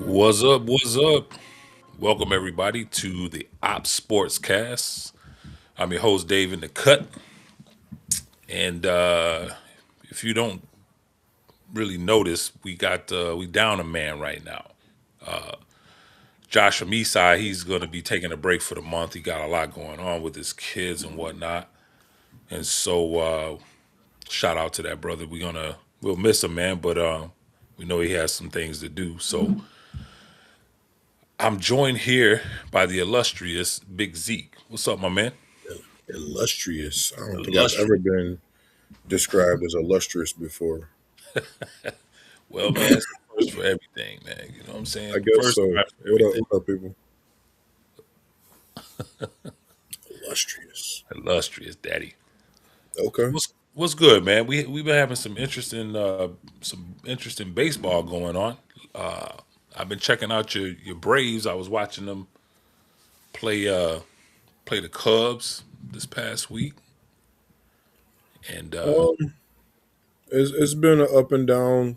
What's up? What's up? Welcome everybody to the Opps SportsCast. I'm your host Dave in the cut, and if you don't really notice, we down a man right now. Josh from Eastside, he's going to be taking a break for the month. He got a lot going on with his kids and whatnot, and so shout out to that brother. We'll miss him, man, but we know he has some things to do. So I'm joined here by the illustrious Big Zeke. What's up, my man? Illustrious. I don't think I've ever Illustrious. been described as illustrious before. Well, man, it's the first for everything, man. You know what I'm I saying? guess First so. time for What up? everything. What up, people? Illustrious. Illustrious, daddy. Okay. What's good, man? We've been having some interesting baseball going on. Uh, I've been checking out your Braves. I was watching them play play the Cubs this past week, and Um, it's been an up and down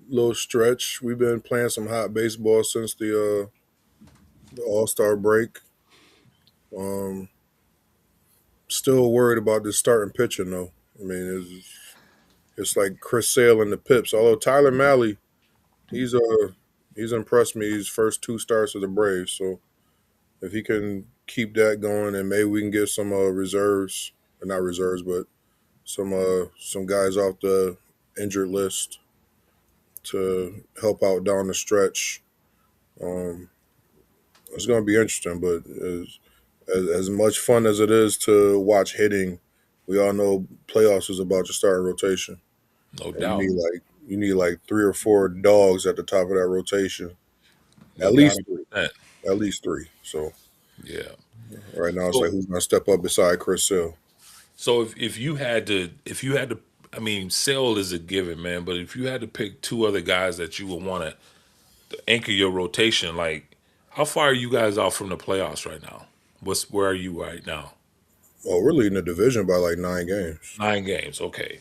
little stretch. We've been playing some hot baseball since the All Star break. Um, Still worried about this starting pitching though. I mean, it's like Chris Sale and the Pips. Although Tyler Malley, he's he's impressed me. His first two starts of the Braves. So if he can keep that going, and maybe we can get some reserves, or not reserves, but some guys off the injured list to help out down the stretch. Um, it's going to be interesting, but as much fun as it is to watch hitting, we all know playoffs is about your starting rotation, no and doubt, you need like three or four dogs at the top of that rotation, no at doubt least about three, that. at least three. So Yeah. right now it's So like who's going to step up beside Chris Sale. so if you had to, I mean, Sale is a given, man. But if you had to pick two other guys that you would want to anchor your rotation, like how far are you guys off from the playoffs right now? Where are you right now? Well, we're leading the division by like 9 games. 9 games, okay. Yeah.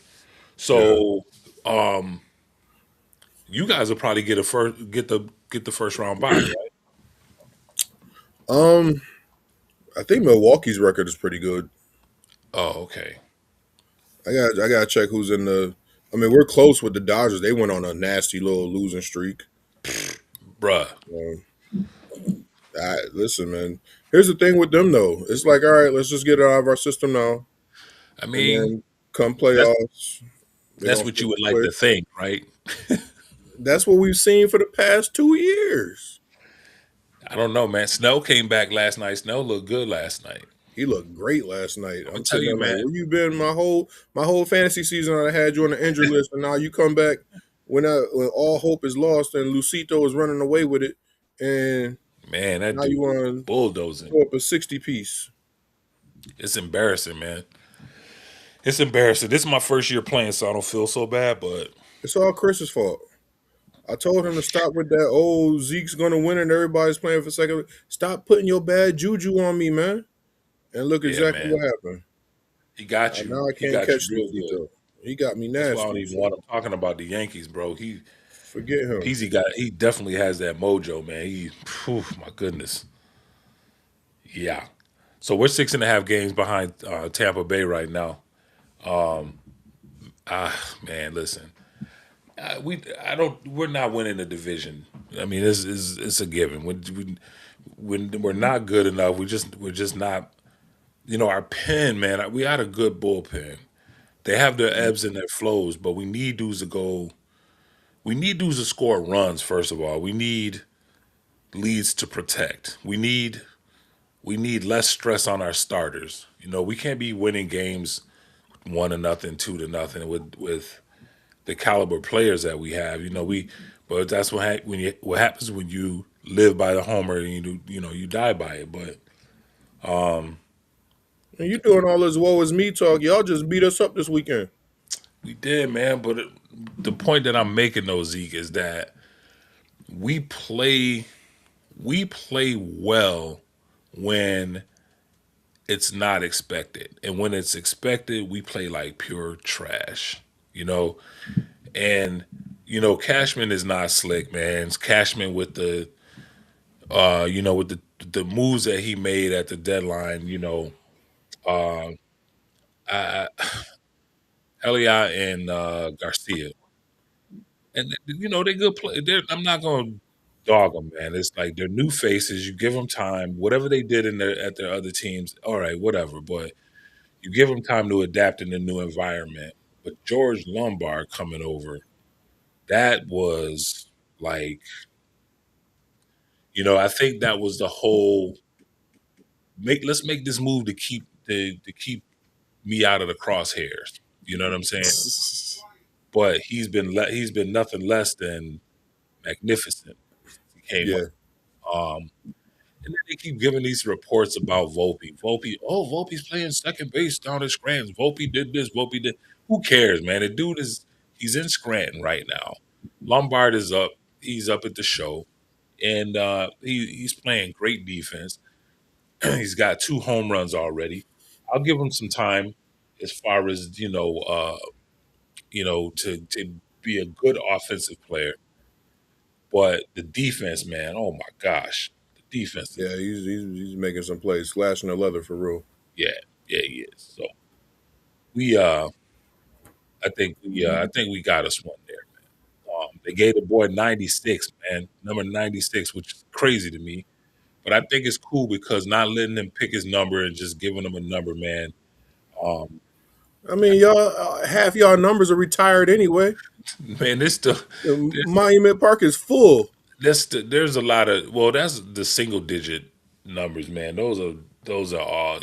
So you guys will probably get the first round bye, right? Um, I think Milwaukee's record is pretty good. Oh, okay, I gotta check who's in the. I mean, we're close with the Dodgers. They went on a nasty little losing streak. bruh. Um, Listen, man. Here's the thing with them though. It's like, all right, let's just get it out of our system now, I and mean, then come that's playoffs, they're that's gonna what flip you the would like to switch. think, right? That's what we've seen for the past 2 years. I don't know, man. Snell came back last night. Snell looked good last night. He looked great last night. I'm gonna I'm tell sitting you, there like, man. where you been my whole fantasy season? I had you on the injury list, and now you come back when all hope is lost and Lucito is running away with it, and Man, that now dude you was want to bulldozing. throw up a 60 piece. It's embarrassing, man. It's embarrassing. This is my first year playing, so I don't feel so bad. But It's all Chris's fault. I told him to stop with that. Oh, Zeke's gonna win, and everybody's playing for second. Stop putting your bad juju on me, man. And look yeah, exactly man, what happened. he got you. Now I He can't got you catch real good. Lucito. He got me That's why I don't nasty. even So want him talking about the Yankees, bro. forget him. He definitely has that mojo, man. Phew, my goodness, yeah. So we're 6.5 games behind Tampa Bay right now. Man, listen, we're not winning the division. I mean, it's a given. When we're not good enough, we're just not. You know, our pen, man. We had a good bullpen. They have their ebbs and their flows, but we need dudes to go. We need dudes to score runs. First of all, we need leads to protect. We need less stress on our starters. You know, we can't be winning games 1-0, 2-0 with the caliber players that we have. But that's what happens when you live by the homer and you die by it. But And you doing all this woe is me talk. Y'all just beat us up this weekend. we did, man. But the point that I'm making, though, Zeke, is that we play we play well when it's not expected, and when it's expected, we play like pure trash. You know, and Cashman is not slick, man. It's Cashman with the moves that he made at the deadline. Uh, I, Elliott and Garcia, and they good play. I'm not going to dog them, man. It's like they're new faces. You give them time. Whatever they did at their other teams, all right, whatever. But you give them time to adapt in the new environment. But George Lombard coming over, that was like, I think that was the whole let's make this move to keep me out of the crosshairs. You know what I'm saying? But he's been nothing less than magnificent since he came Yeah. up. And then they keep giving these reports about Volpe. Volpe's playing second base down at Scranton. Volpe did this. Volpe did. Who cares, man? The dude he's in Scranton right now. Lombard is up. He's up at the show, and he's playing great defense. He's got 2 home runs already. I'll give him some time as far as to be a good offensive player. But the defense, man, oh my gosh, the defense is Yeah, he's making some plays, slashing the leather for real. yeah, yeah, he is. So I think we got us one there. They gave the boy 96, man, number 96, which is crazy to me. But I think it's cool because not letting him pick his number and just giving him a number, man. Um, I mean, y'all half y'all numbers are retired anyway. man, this the Monument Park is full. there's a lot of that's the single digit numbers, man. Those are all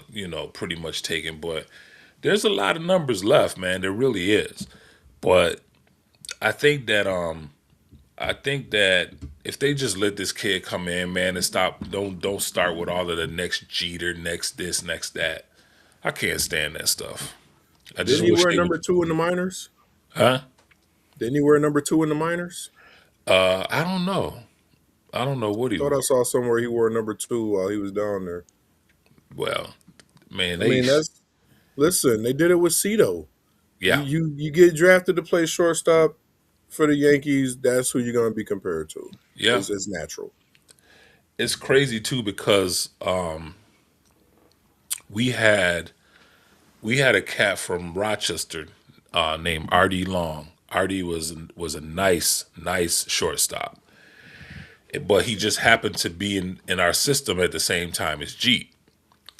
pretty much taken, but there's a lot of numbers left, man. There really is. But I think that if they just let this kid come in, man, and don't start with all of the next Jeter, next this, next that. I can't stand that stuff. I just Didn't he wish wear they would, number 2 in the minors? huh? Didn't he wear number 2 in the minors? I don't know. I don't know what he Thought I wore. saw somewhere he wore number 2 while he was down there. Well, man, I mean, that's listen. They did it with Cito. You yeah, you get drafted to play shortstop for the Yankees. That's who you're going to be compared to. yeah. It's natural. It's crazy too because we had we had a cat from Rochester named R.D. Long. R.D. was a nice shortstop, but he just happened to be in our system at the same time as Jeet.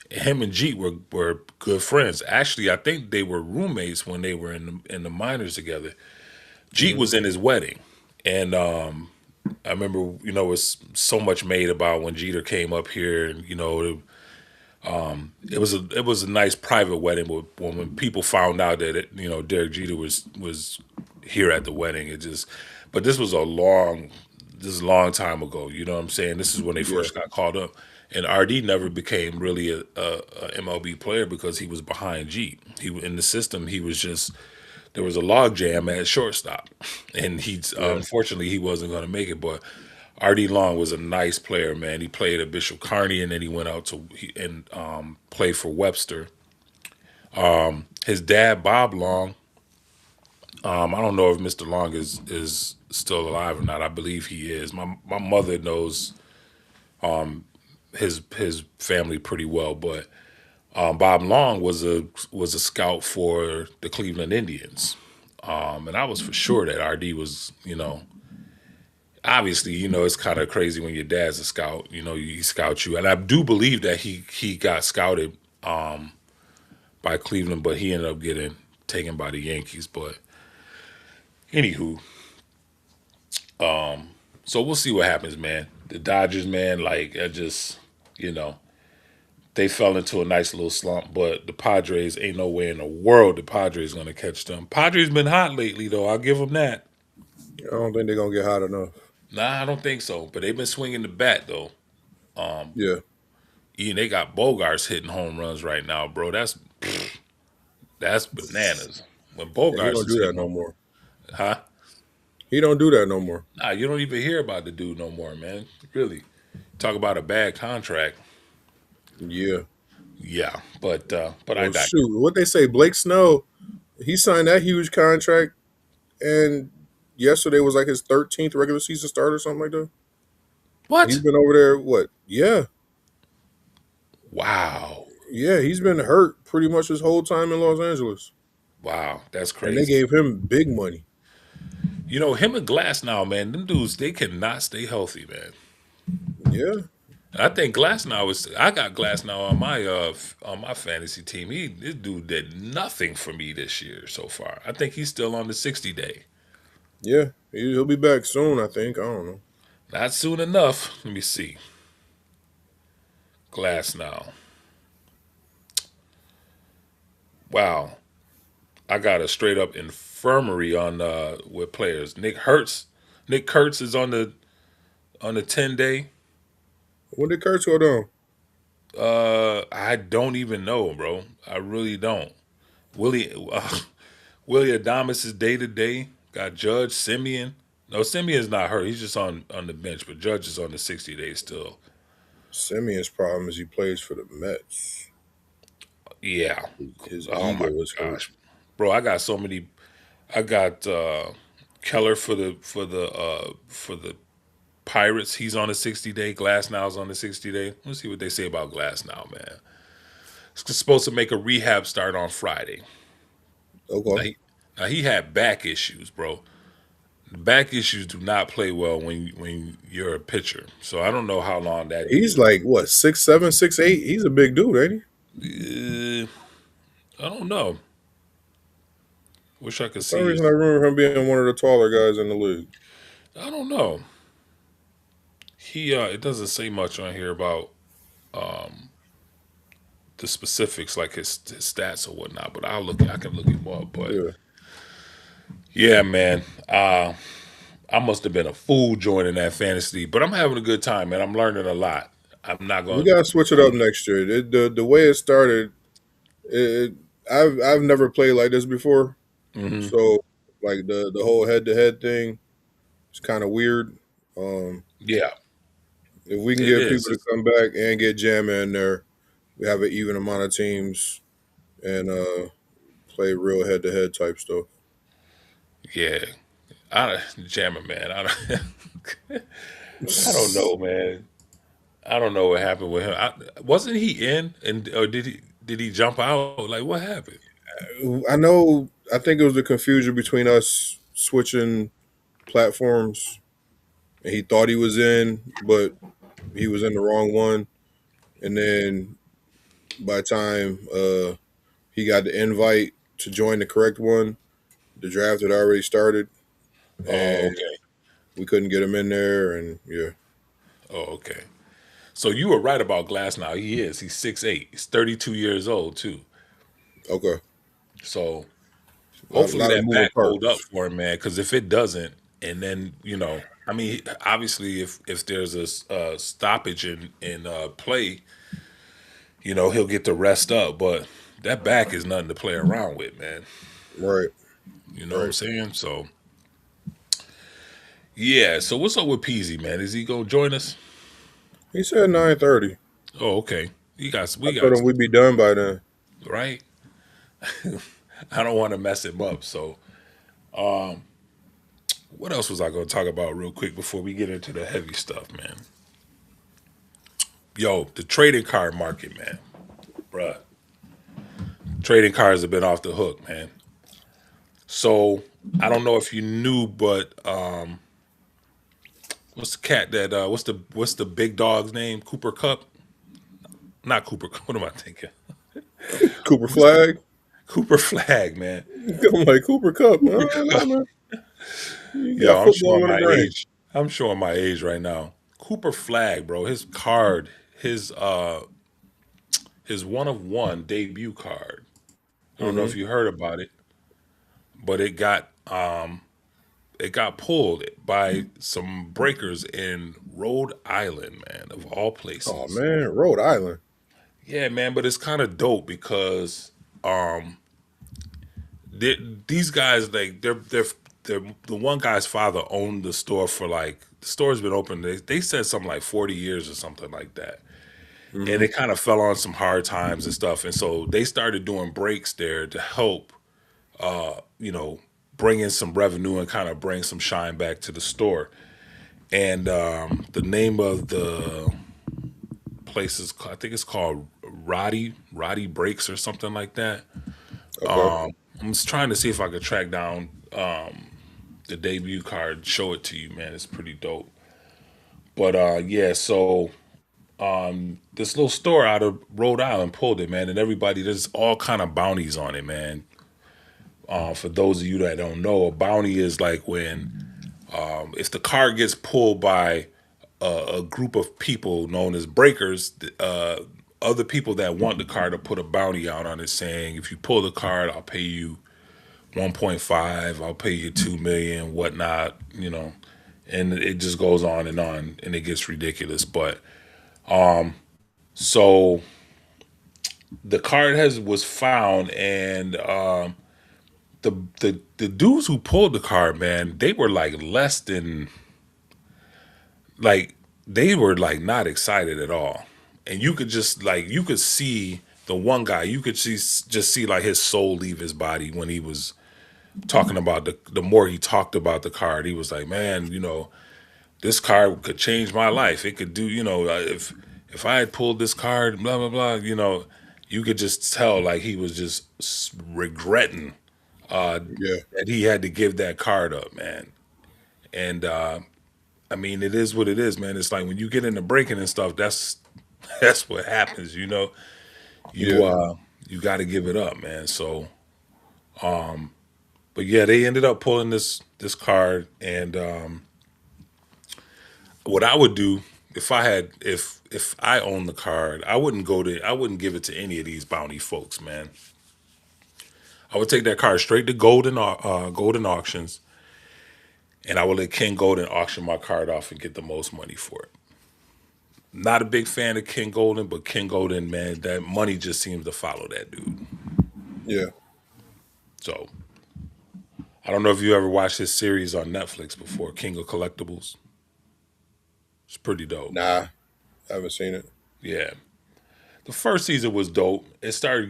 Him and Jeet were good friends. Actually, I think they were roommates when they were in the minors together. Jeet Hmm. was in his wedding, and I remember it was so much made about when Jeter came up here, and it was a nice private wedding. But when people found out that Derek Jeter was here at the wedding, but this is a long time ago. You know what I'm saying? This is when they Yeah, first got called up, and RD never became really a MLB player because he was behind Jeet. In the system. He was just there was a log jam at shortstop, and yeah. unfortunately he wasn't going to make it. But R.D. Long was a nice player, man. He played at Bishop Kearney, and then he went out and played for Webster. His dad, Bob Long, I don't know if Mr. Long is still alive or not. I believe he is. My mother knows his family pretty well, but Bob Long was a scout for the Cleveland Indians, and I was for sure that RD was obviously, it's kind of crazy when your dad's a scout. He scouts you, and I do believe that he got scouted by Cleveland, but he ended up getting taken by the Yankees. But anywho, so we'll see what happens, man. The Dodgers, man, like I just you know they fell into a nice little slump, but the Padres ain't no way in the world the Padres gonna catch them. Padres been hot lately, though. I'll give them that. I don't think they're gonna get hot enough. Nah, I don't think so. But they've been swinging the bat though. Yeah, Ian, they got Bogarts hitting home runs right now, bro. That's bananas. When yeah. He Bogarts don't is do that hitting no home, more. huh? He don't do that no more. Nah, you don't even hear about the dude no more, man. Really, talk about a bad contract. Yeah. Yeah, but I Well, digress. shoot. What they say, Blake Snow, he signed that huge contract, and yesterday was like his 13th regular season start or something like that. He's What? been over there. What? Yeah, Wow. yeah. He's been hurt pretty much his whole time in Los Angeles, Wow. That's and they crazy. gave him big money. You know, him and Glass now, man, them dudes, they cannot stay healthy, man. Yeah, I think Glass now is. I got Glass now on my fantasy team. This dude did nothing for me this year so far. I think he's still on the 60 day. yeah. He'll be back soon. I think. I don't know. Not soon enough. Let me see. Glass now. Wow. I got a straight up infirmary on with players. Nick Kurtz is on the 10 day. When did Kurtz go down? I don't even know, bro. I really don't. Willie Willie Adamas is day to day. Got Judge Simeon. No, Simeon's not hurt. He's just on the bench, but Judge is on the 60 day still. Simeon's problem is he plays for the Mets. Yeah. His Oh my ego is hurt. gosh, bro. I got so many. I got Keller for the Pirates. He's on the 60 day. Glass now's on the 60 day. Let's see what they say about Glass now, man. It's supposed to make a rehab start on Friday. Now Okay. he had back issues, bro. Back issues do not play well when you're a pitcher. So I don't know how long that He's dude. like what 6'7", 6'8". He's a big dude, ain't he? I don't know. Wish I could For some see reason, I his. remember him being one of the taller guys in the league. I don't know. He it doesn't say much on here about the specifics like his stats or whatnot. But I can look him up. But Yeah, yeah, man. I must have been a fool joining that fantasy, but I'm having a good time, man. I'm learning a lot. I'm not we going. gotta switch it up next year. The way it started, it, I've never played like this before, Hmm. so like the whole head to head thing is kind of weird. Um, Yeah, if we can it get is. people to come back and get Jam in there, we have an even amount of teams and play real head to head type stuff. Yeah, jamming, man. I don't know, man. I don't know what happened with him. Wasn't he in, and or did he jump out? Like what happened? I know. I think it was the confusion between us switching platforms, and he thought he was in, but he was in the wrong one. And then by the time he got the invite to join the correct one, the draft had already started, Oh, and okay. we couldn't get him in there. And yeah, Oh, okay. So you were right about Glass. Now he is. He's 6'8". He's 32 years old too. okay, So a hopefully lot of that moving back hold up parts. for him, man. Because if it doesn't, and then I mean, obviously, if there's a stoppage in play, he'll get to rest up. But that back is nothing to play around with, man. Right, You know what I'm right. saying? So yeah. So what's up with Peasy, man? Is he gonna join us? He said 9:30. Oh, okay. I We told got him we'd be done by then. right. I don't want to mess him up. So what else was I gonna talk about real quick before we get into the heavy stuff, man? Yo, the trading card market, man, bruh. Trading cards have been off the hook, man. So I don't know if you knew, but what's the cat that what's the big dog's name? Cooper Cup? Not Cooper. What am I thinking? Cooper What's the Flag. Cooper Flag, man? I'm like Cooper Cup. Cooper No, Cup. man. You got Yo, I'm football showing in the my brain. age. I'm showing my age right now. Cooper Flag, bro. His card, his one of one debut card. I don't know if Hmm. you heard about it, but it got pulled by some breakers in Rhode Island, man, of all Oh places. man, Rhode Island. Yeah, man, but it's kind of dope because um these guys like they're the one guy's father owned the store for like the store's been open. They said something like 40 years or something like that. And Hmm. it kind of fell on some hard times and stuff. And so they started doing breaks there to help you know, bring in some revenue and kind of bring some shine back to the store. And the name of the place is, I think it's called Roddy Breaks or something like that. Okay. I'm just trying to see if I could track down the debut card, show it to you, man. It's pretty dope. But yeah, so this little store out of Rhode Island pulled it, man, and everybody, there's all kind of bounties on it, man. For those of you that don't know, a bounty is like when if the card gets pulled by a group of people known as breakers, other people that want the card to put a bounty out on it, saying if you pull the card, I'll pay you 1.5, I'll pay you 2 million, whatnot, and it just goes on, and it gets ridiculous. But so the card has was found, and the dudes who pulled the card, man, they were like less than like they were like not excited at all, and you could just like you could see the one guy, you could just see like his soul leave his body when he was talking about the more he talked about the card. He was like, man, this card could change my life. It could do, if I had pulled this card, blah blah blah. You could just tell like he was just regretting Yeah. that he had to give that card up, man. And I mean, it is what it is, man. It's like when you get into breaking and stuff, that's that's what happens, You Yeah. you got to give it up, man. So, but yeah, they ended up pulling this card, and what I would do if I owned the card, I wouldn't give it to any of these bounty folks, man. I would take that card straight to Golden auctions, and I would let King Golden auction my card off and get the most money for it. Not a big fan of King Golden, but King Golden, man, that money just seems to follow that dude. Yeah. So I don't know if you ever watched his series on Netflix before, King of Collectibles. It's pretty dope. Nah, I haven't seen it. Yeah. The first season was dope. It started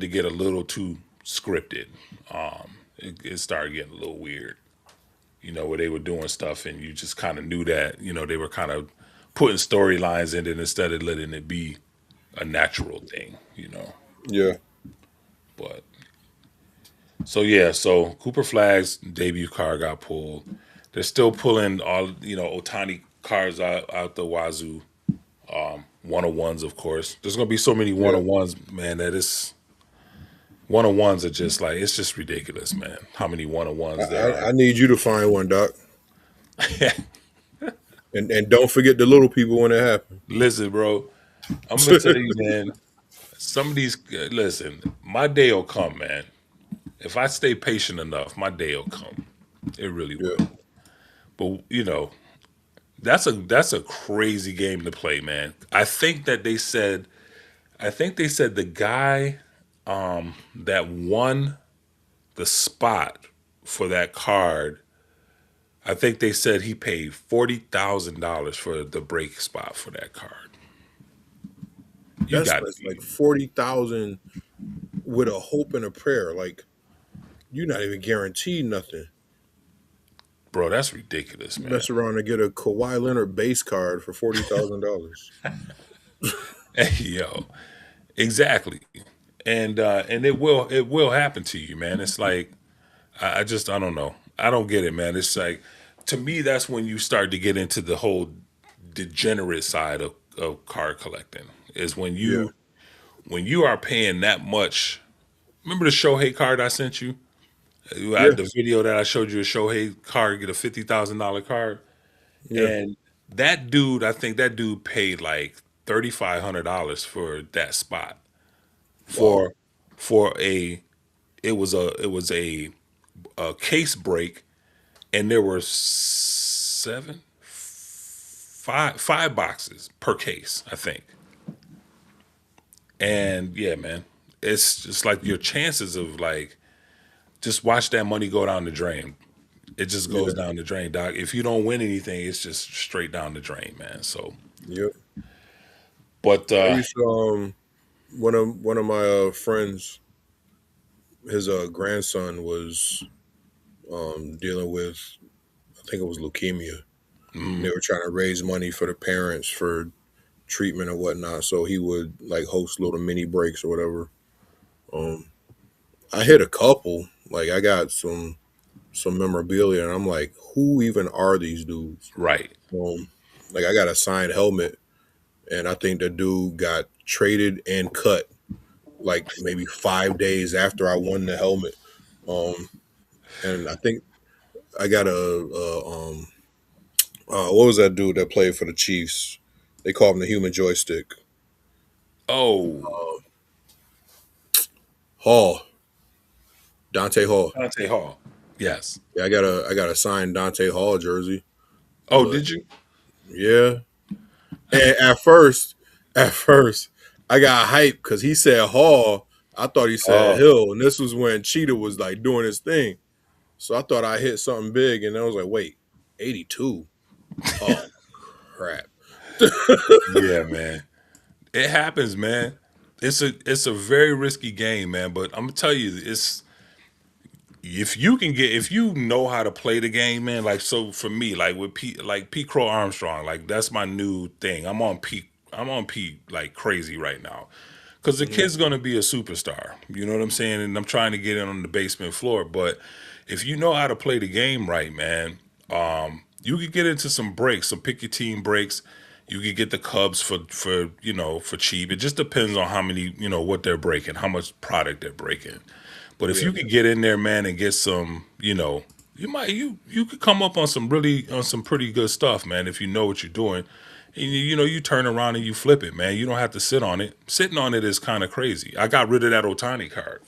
to get a little too scripted. It started getting a little weird. Where they were doing stuff and you just kind of knew that, they were kind of putting storylines in it instead of letting it be a natural thing. Yeah. But so yeah, so Cooper Flag's debut card got pulled. They're still pulling all, Otani cards out the wazoo. 101s, of course. There's gonna be so many Yeah. 101s, man, that it's 101s are just like it's just ridiculous, man. How many 101s there are. I need you to find one, Doc. And don't forget the little people when it happens. Listen, bro, I'm gonna tell you, man. Some of these, listen, my day will come, man. If I stay patient enough, my day will come. It really Yeah. will. But that's a crazy game to play, man. I think they said the guy that won the spot for that card. I think they said he paid $40,000 for the break spot for that card. You That's got like, like 40,000 with a hope and a prayer. Like you're not even guaranteed nothing. bro. That's ridiculous, You man. mess around and get a Kawhi Leonard base card for $40,000. Yo, exactly. And it will happen to you, man. It's like I don't know. I don't get it, man. It's like to me that's when you start to get into the whole degenerate side of card collecting. Is Yeah. when you are paying that much. Remember the Shohei card I sent you? Yeah. The video that I showed you a Shohei card, get a $50,000 card, Yeah. and that dude, I think that dude paid like $3,500 for that spot Wow. for for a it was a case break, and there were five boxes per case, I think. And yeah, man, it's just like your chances of like just watch that money go down the drain. It just Yeah. goes down the drain, doc. If you don't win anything, it's just straight down the drain, man. So, Yep. but I used to one of my friends, his grandson was dealing with, I think it was leukemia. And they Mm, were trying to raise money for the parents for treatment and whatnot. So he would like host little mini breaks or whatever. Um, I hit a couple. Like I got some memorabilia, and I'm like, who even are these dudes? right. Um, like I got a signed helmet, and I think the dude got traded and cut like maybe 5 days after I won the helmet. Um, and I think I got what was that dude that played for the Chiefs? They call him the human joystick. Oh, Hall, Dante Hall. Dante Hall. Yes. Yeah, I got a signed Dante Hall jersey. Oh, But did you? yeah, and at first, I got hyped because he said Hall. I thought he said Oh, Hill, and this was when Cheetah was like doing his thing. So I thought I hit something big, and I was like, wait, 82. Oh crap. yeah, man. It happens, man. It's a very risky game, man. But I'm gonna tell you, it's if you know how to play the game, man. Like so for me, like with P Crow Armstrong, like that's my new thing. I'm on P like crazy right now. Cause the Mhm. kid's gonna be a superstar. You know what I'm saying? And I'm trying to get in on the basement floor. But if you know how to play the game right, man, you could get into some breaks, some pick your team breaks. You could get the Cubs for cheap. It just depends on how many, what they're breaking, how much product they're breaking. But if Yeah. you could get in there, man, and get some, you could come up on some pretty good stuff, man, if you know what you're doing. And you turn around and you flip it, man. You don't have to sit on it. Sitting on it is kind of crazy. I got rid of that Otani card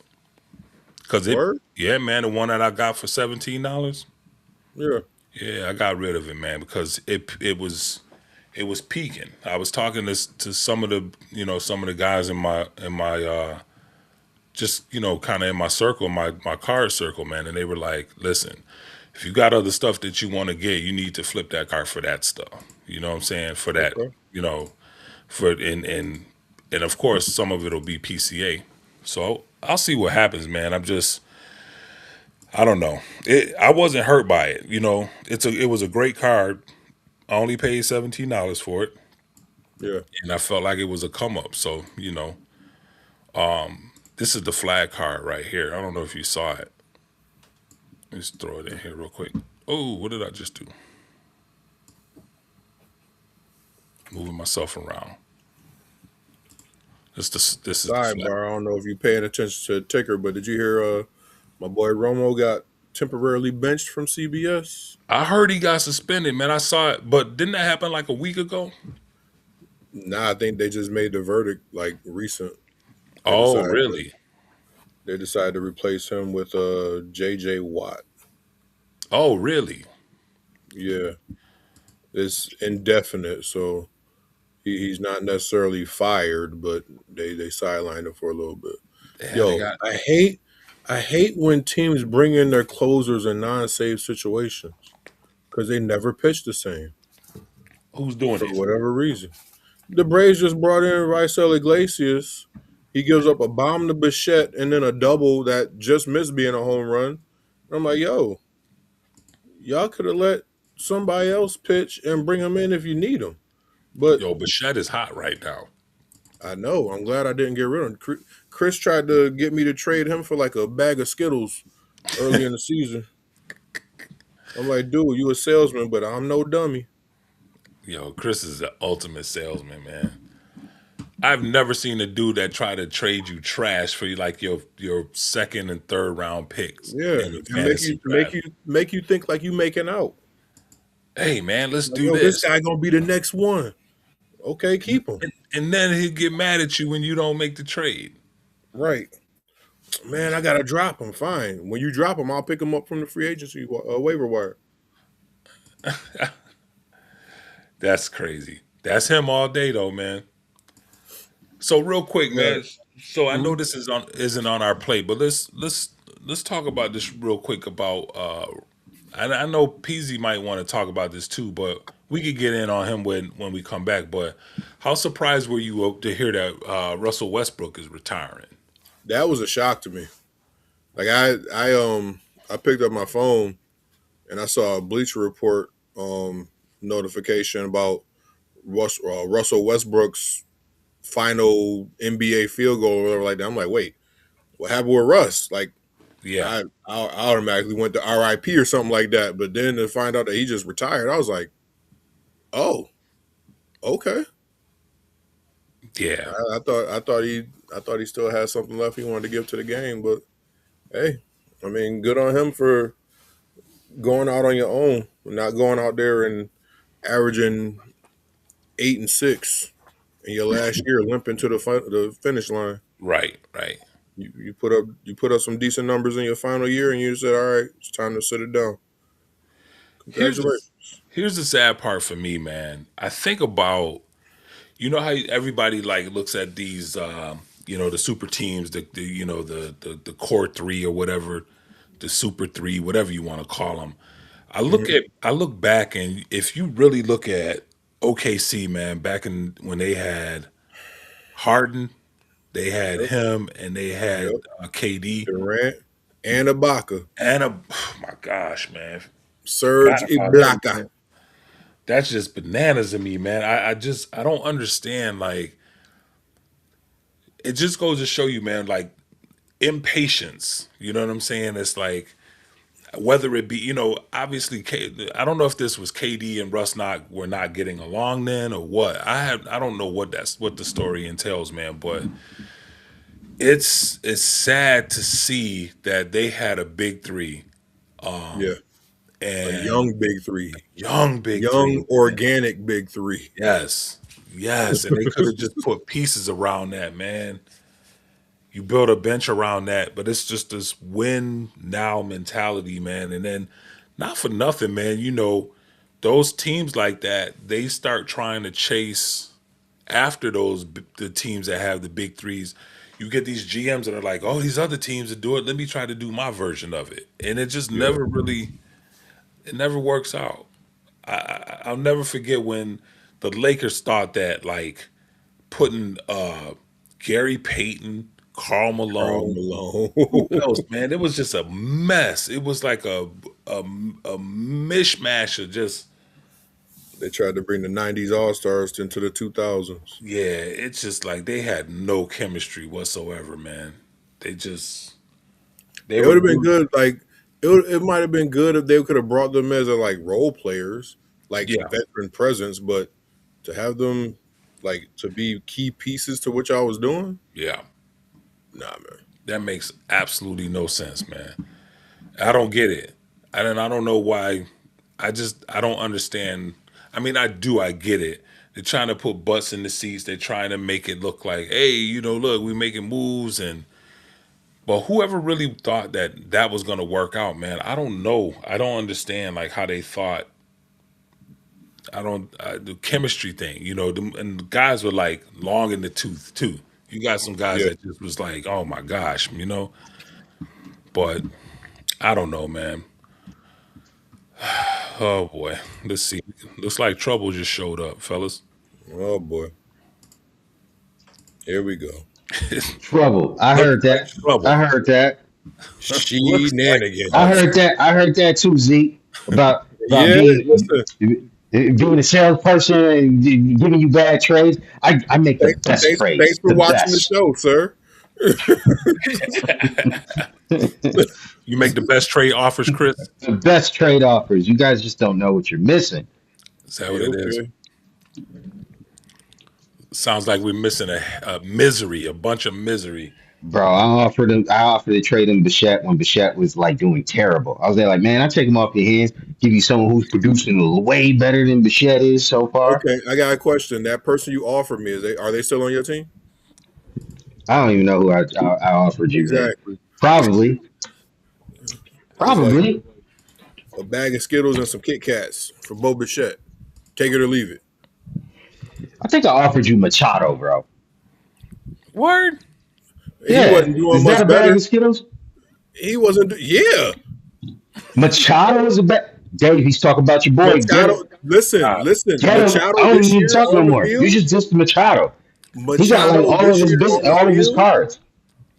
because Word? yeah, man, the one that I got for $17. Yeah. Yeah, I got rid of it, man, because it was peaking. I was talking to some of the guys in my just kind of in my circle, my card circle, man, and they were like, "Listen, if you got other stuff that you want to get, you need to flip that card for that stuff." You know what I'm saying? For that, Okay. you know, for and of course some of it'll be PCA. So I'll see what happens, man. I don't know. I wasn't hurt by it. It was a great card. I only paid $17 for it, Yeah. and I felt like it was a come up. So this is the flag card right here. I don't know if you saw it. Let's throw it in here real quick. Oh, what did I just do? Moving myself around. This is the flag. Sidebar. I don't know if you're paying attention to the ticker, but did you hear my boy Romo got temporarily benched from CBS? I heard he got suspended, man. I saw it, but didn't that happen like a week ago? Nah, I think they just made the verdict like recent. They Oh, decided to, really? they decided to replace him with JJ Watt. Oh, really? Yeah. It's indefinite, so he's not necessarily fired, but they sidelined him for a little bit. Yeah, they Yo, got I hate when teams bring in their closers in non-save situations because they never pitch the same who's doing for it? whatever reason. The Braves just brought in Raisel Iglesias. He gives up a bomb to Bichette and then a double that just missed being a home run. I'm like, yo, y'all could have let somebody else pitch and bring him in if you need him. But Yo, Bichette is hot right now. I know. I'm glad I didn't get rid of him. Chris tried to get me to trade him for like a bag of Skittles early in the season. I'm like, dude, you a salesman, but I'm no dummy. Yo, Chris is the ultimate salesman, man. I've never seen a dude that try to trade you trash for like your second and third round picks Yeah, in the and make you fantasy make draft. you make you think like you making out. Hey, man, let's Like, do yo, this this. guy gonna be the next one. Okay, keep him. And then he'd get mad at you when you don't make the trade. Right, man. I gotta drop him. Fine. When you drop him, I'll pick him up from the free agency waiver wire. That's crazy. That's him all day though, man. So real quick, Yeah. man. So I know Mhm. this isn't on our plate, but let's talk about this real quick about I know Peasy might want to talk about this too, but we could get in on him when we come back. But how surprised were you to hear that Russell Westbrook is retiring? That was a shock to me. Like I I picked up my phone and I saw a Bleacher Report notification about Russell Westbrook's final NBA field goal or whatever like that. I'm like, wait, what happened with Russ? Like, Yeah, I automatically went to RIP or something like that. But then to find out that he just retired, I was like, oh, okay. yeah. I thought he still had something left he wanted to give to the game. But hey, I mean, good on him for going out on your own, not going out there and averaging 8 and 6 in your last year, limping to the finish line. Right, right. You put up some decent numbers in your final year, and you said, "All right, it's time to sit it down." Here's the Congratulations. here's the sad part for me, man. I think about how everybody like looks at these the super teams, the the core three or whatever, the super three, whatever you want to call them. Hmm. I look back, and if you really look at OKC, man, back in when they had Harden, they had Yep, him, and they had yep. KD, Durant and Ibaka, and oh my gosh, man, Serge forgot about him, Ibaka. man. That's just bananas to me, man. I don't understand. Like, it just goes to show you, man, like impatience. You know what I'm saying? It's like whether it be, obviously, I don't know if this was KD and Russ not were not getting along then or what. I don't know what the story entails, man. But it's sad to see that they had a big three Yeah, a and young big three, young big three, young man. organic big three. Yes, yes, and they could have just put pieces around that, man. You build a bench around that, but it's just this win now mentality, man. And then, not for nothing, man. Those teams like that, they start trying to chase after the teams that have the big threes. You get these GMs that are like, "Oh, these other teams that do it. Let me try to do my version of it," and it just Yeah, it never works out. I'll never forget when the Lakers thought that like putting Gary Payton, Carl Karl Malone, Malone. who else, man? It was just a mess. It was like a mishmash of just They tried to bring the '90s All Stars into the 2000s. yeah. It's just like they had no chemistry whatsoever, man. They just they It were would have been good. good. Like it might have been good if they could have brought them as like role players, like Yeah, veteran presence, but to have them like to be key pieces to what y'all was doing, yeah. nah, man. That makes absolutely no sense, man. I don't get it. I don't know why. I don't understand. I mean, I do. I get it. They're trying to put butts in the seats. They're trying to make it look like, hey, look, we're making moves, and but whoever really thought that that was going to work out, man, I don't know. I don't understand like how they thought. I don't the chemistry thing, and the guys were like long in the tooth too. You got some guys Yeah. that just was like, oh my gosh, But I don't know, man. Oh boy, let's see. Looks like trouble just showed up, fellas. Oh boy, here we go. Trouble. I Looks heard like that. I trouble. heard that. Looks like I Shenanigans. heard trouble. that. I heard that too, Zeke. About Yeah, being listen. being a salesperson and giving you bad trades. I make the best Thanks trades. for The watching the best. show, sir. You make the best trade offers, Chris. The best trade offers. You guys just don't know what you're missing. Is that what Yeah, it is? okay. Sounds like we're missing a misery, a bunch of misery. Bro, I offered to trade him Bichette when Bichette was like doing terrible. I was there like, man, I take him off your hands, give you someone who's producing way better than Bichette is so far. Okay, I got a question. That person you offered me, are they still on your team? I don't even know who I offered you then. Exactly. Probably, It's like probably. a bag of Skittles and some Kit Kats for Bo Bichette. Take it or leave it. I think I offered you Machado, bro. Word. He Yeah, wasn't doing is that much a bag better. of Skittles? He wasn't. Yeah, Machado is a bag. Dave, he's talking about your boy. Machado. Listen, Uh, listen. Get him. Machado I don't this even year talk no on the more. You field. just dissed Machado. He got like Machado this year on the all of his field. cards.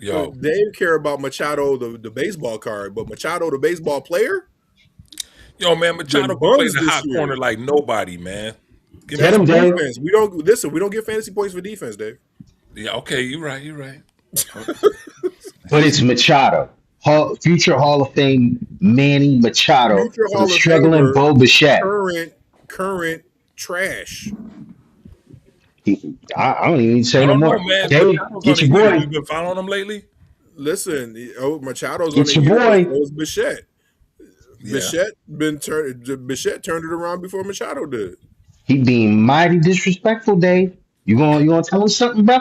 Yo, They care about Machado, the baseball card, but Machado, the baseball player, yo, man, Machado been can play buns the this hot year. corner like nobody, man. Give me Get That's him, some. Dave. defense. We don't listen. We don't get fantasy points for defense, Dave. Yeah, okay, you're right. You're right. Oh, But it's Machado, future Hall of Fame Manny Machado Future for the Hall of struggling Famer, Bo Bichette. current current trash. I don't even need to say I no don't know, more. man. Dave, Machado's on get the your heat. Have you boy. been following him lately? Listen, Machado's on Get the your heater, but so boy. is Bichette. Yeah. Bichette turned it around before Machado did. He being mighty disrespectful, Dave. You gonna tell him something, bro?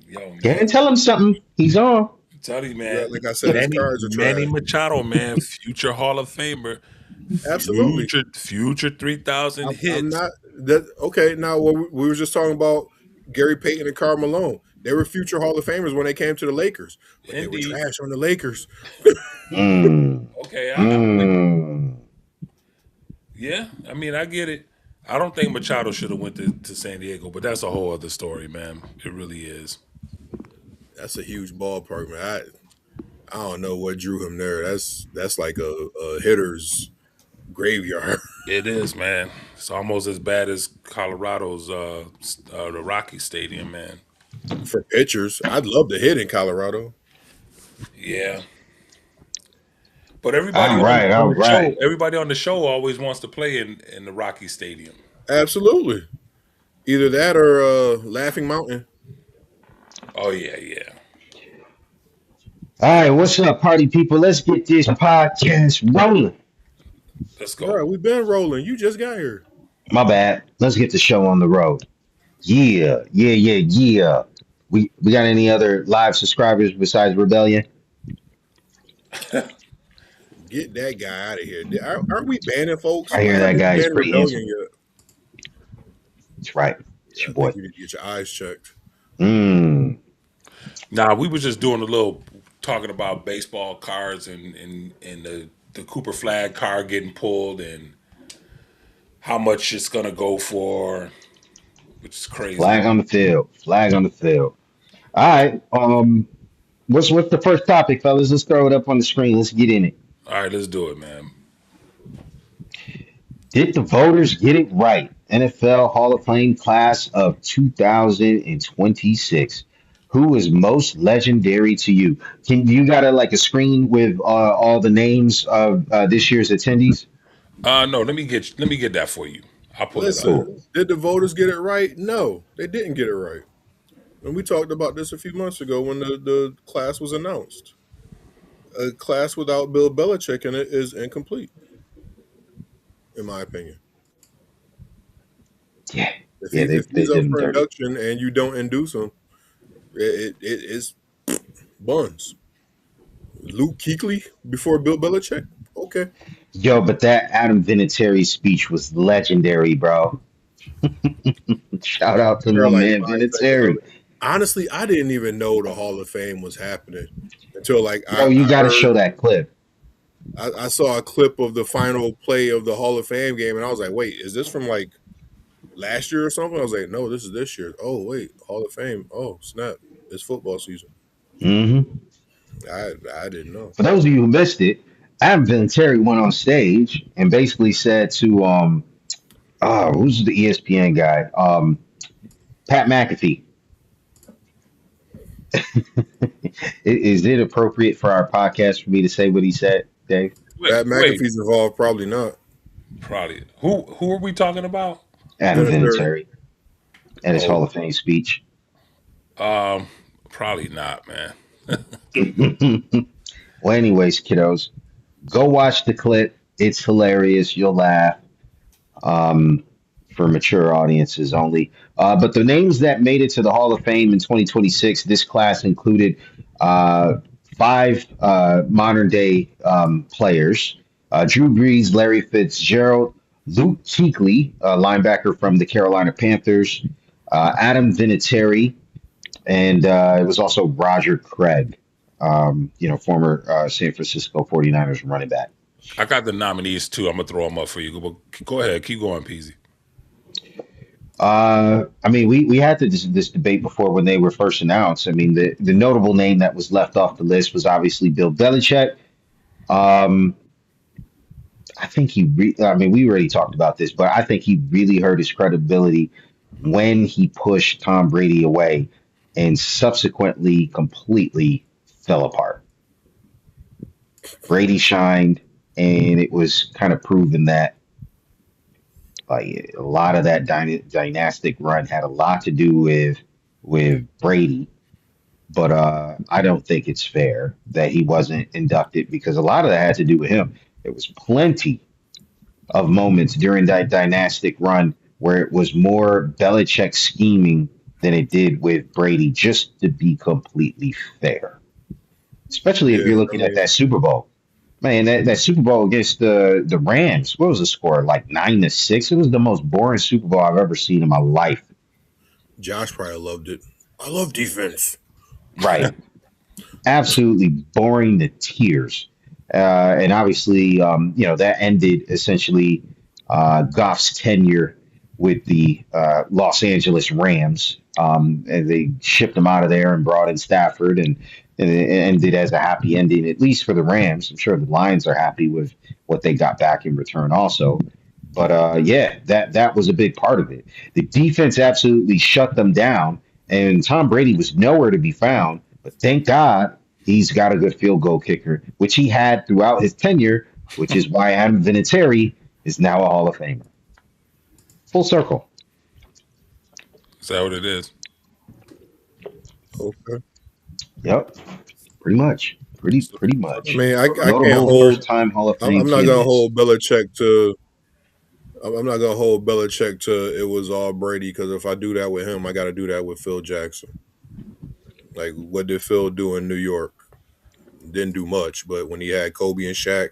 Yo, Go ahead and man. tell him something. He's on. I'm telling you, man. Like I said, his Manny, cards are Manny trash. Machado, man. Future Hall of Famer. Absolutely. Future 3,000 I'm hits. not that okay. Now we were just talking about Gary Payton and Karl Malone. They were future Hall of Famers when they came to the Lakers, but they were Indeed. trash on the Lakers. Mm, Okay, I'm with it. mm. Yeah, I mean, I get it. I don't think Machado should have went to San Diego, but that's a whole other story, man. It really is. That's a huge ballpark, man. I don't know what drew him there. That's like a hitter's graveyard It is, man. It's almost as bad as Colorado's the Rocky Stadium, man. for pitchers. I'd love to hit in Colorado. Yeah, but All right, on all the show, right. everybody on the show always wants to play in the Rocky Stadium. Absolutely. Either that or Laughing Mountain. Oh yeah, yeah. All right, what's up, party people? Let's get this podcast rolling. Let's go. Bro, we've been rolling. You just got here. My bad. Let's get the show on the road. Yeah, yeah, yeah, yeah. We got any other live subscribers besides Rebellion? Get that guy out of here. Aren't we banning folks? I Why hear that haven't we guy is banned pretty Rebellion handsome. yet? That's right. It's Yeah, I your boy. think you need to get your eyes checked. Mm. Nah, we was just doing a little talking about baseball cards and the Cooper Flag card getting pulled and how much it's gonna go for, which is crazy. Flag on the field. Flag on the field. All right. What's the first topic, fellas? Let's throw it up on the screen. Let's get in it. All right, let's do it, man. Did the voters get it right? NFL Hall of Fame class of 2026. Who is most legendary to you? Can you got a screen with all the names of this year's attendees? No, let me get that for you. I'll pull it up. Listen, Cool. did the voters get it right? No, they didn't get it right. And we talked about this a few months ago when the class was announced. A class without Bill Belichick in it is incomplete, in my opinion. Yeah, If he yeah, if they he's did up them for dirty. induction and you don't induce him, it is buns. Luke Kuechly before Bill Belichick. Okay, Yo, but that Adam Vinatieri speech was legendary, bro. Shout out to my they're like man 5 seconds of Vinatieri. it. Honestly, I didn't even know the Hall of Fame was happening until like Bro, you I got to heard show that clip. I saw a clip of the final play of the Hall of Fame game, and I was like, wait, is this from like last year or something? I was like, no, this is this year. Oh wait, Hall of Fame. Oh snap, it's football season. Hmm. I didn't know. For those of you who missed it, Adam Vinatieri went on stage and basically said to who's the ESPN guy? Pat McAfee. Is it appropriate for our podcast for me to say what he said, Dave? Pat Wait, McAfee's involved, probably not. probably. Who are we talking about? Adam Vinatieri. Vinatieri at his Oh, Hall of Fame speech. um, probably not, man. Well, anyways, kiddos, go watch the clip. It's hilarious. You'll laugh. Um, for mature audiences only. But the names that made it to the Hall of Fame in 2026, this class included uh, five modern day players: Drew Brees, Larry Fitzgerald, Luke Kuechly, linebacker from the Carolina Panthers, Adam Vinatieri, and it was also Roger Craig, former San Francisco 49ers running back. I got the nominees too. I'm gonna throw them up for you. Go ahead, keep going, Peasy. I mean, we had this debate before when they were first announced. I mean, the notable name that was left off the list was obviously Bill Belichick. Um, I think I mean, we already talked about this, but I think he really hurt his credibility when he pushed Tom Brady away and subsequently completely fell apart. Brady shined, and it was kind of proven that like a lot of that dynastic run had a lot to do with Brady. But I don't think it's fair that he wasn't inducted because a lot of that had to do with him. There was plenty of moments during that dynastic run where it was more Belichick scheming than it did with Brady, just to be completely fair. Especially if Yeah, you're I looking at mean, that Super Bowl. Man, that Super Bowl against the Rams, what was the score? Like 9-6? It was the most boring Super Bowl I've ever seen in my life. Josh probably loved it. I love defense. Right. Absolutely boring to tears. And obviously, that ended essentially Goff's tenure with the Los Angeles Rams. And they shipped him out of there and brought in Stafford, and it ended as a happy ending, at least for the Rams. I'm sure the Lions are happy with what they got back in return, also. But yeah, that was a big part of it. The defense absolutely shut them down, and Tom Brady was nowhere to be found. But thank God he's got a good field goal kicker, which he had throughout his tenure, which is why Adam Vinatieri is now a Hall of Famer. Full circle. Is that what it is? Okay. Yep, pretty much. Pretty I much. mean, I can't Notable hold. first time Hall of Fame I'm not gonna candidates. hold Belichick to. I'm not gonna hold Belichick to it was all Brady because if I do that with him, I got to do that with Phil Jackson. Like, what did Phil do in New York? Didn't do much, but when he had Kobe and Shaq,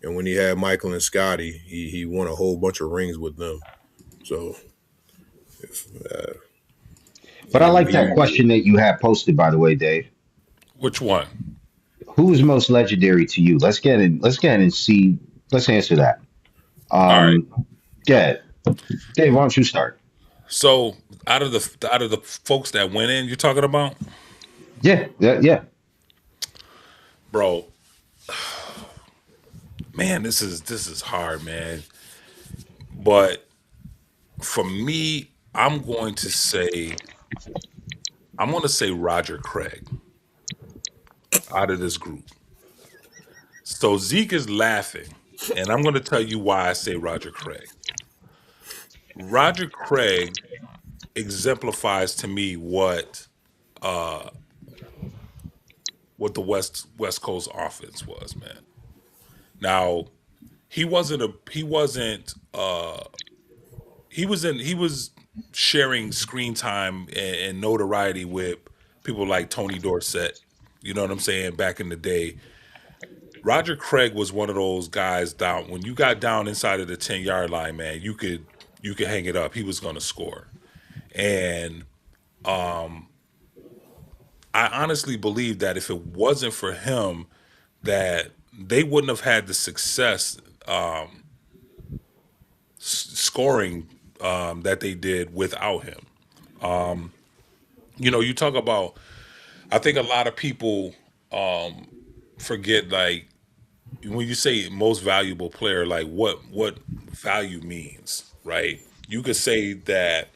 and when he had Michael and Scotty, he won a whole bunch of rings with them. So if, But I he like that he question that you have posted, by the way, Dave. Which one? Who is most legendary to you? Let's get in and see. Let's answer that. All right. Um, yeah, Dave, why don't you start? So out of the folks that went in, you're talking about, Yeah, yeah, yeah. bro. Man, this is hard, man. But for me, I'm going to say Roger Craig out of this group. So Zeke is laughing, and I'm going to tell you why I say Roger Craig. Roger Craig exemplifies to me what the West Coast offense was, man. Now, he wasn't he was sharing screen time and notoriety with people like Tony Dorsett. You know what I'm saying? Back in the day, Roger Craig was one of those guys down when you got down inside of the 10-yard line, man. You could hang it up. He was going to score, and I honestly believe that if it wasn't for him, that they wouldn't have had the success scoring that they did without him. You talk about. I think a lot of people forget, like, when you say most valuable player, like what value means, right? You could say that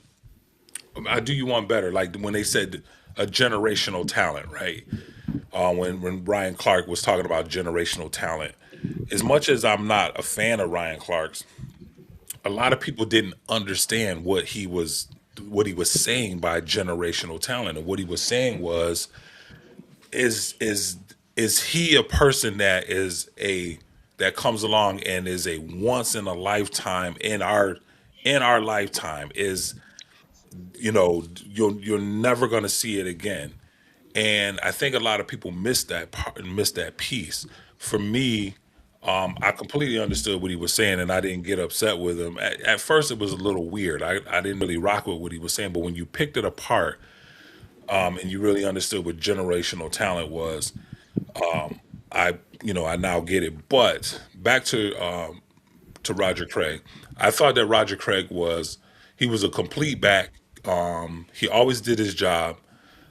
I do you one better, like when they said a generational talent, right? When Ryan Clark was talking about generational talent. As much as I'm not a fan of Ryan Clark's, a lot of people didn't understand what he was saying by generational talent, and what he was saying was is is is he a person that comes along and is a once in a lifetime in our lifetime, is you're never going to see it again. And I think a lot of people miss that part and miss that piece. For me, I completely understood what he was saying, and I didn't get upset with him. At first, it was a little weird. I didn't really rock with what he was saying, but when you picked it apart, and you really understood what generational talent was, I now get it. But back to Roger Craig, I thought that Roger Craig was He was a complete back. He always did his job.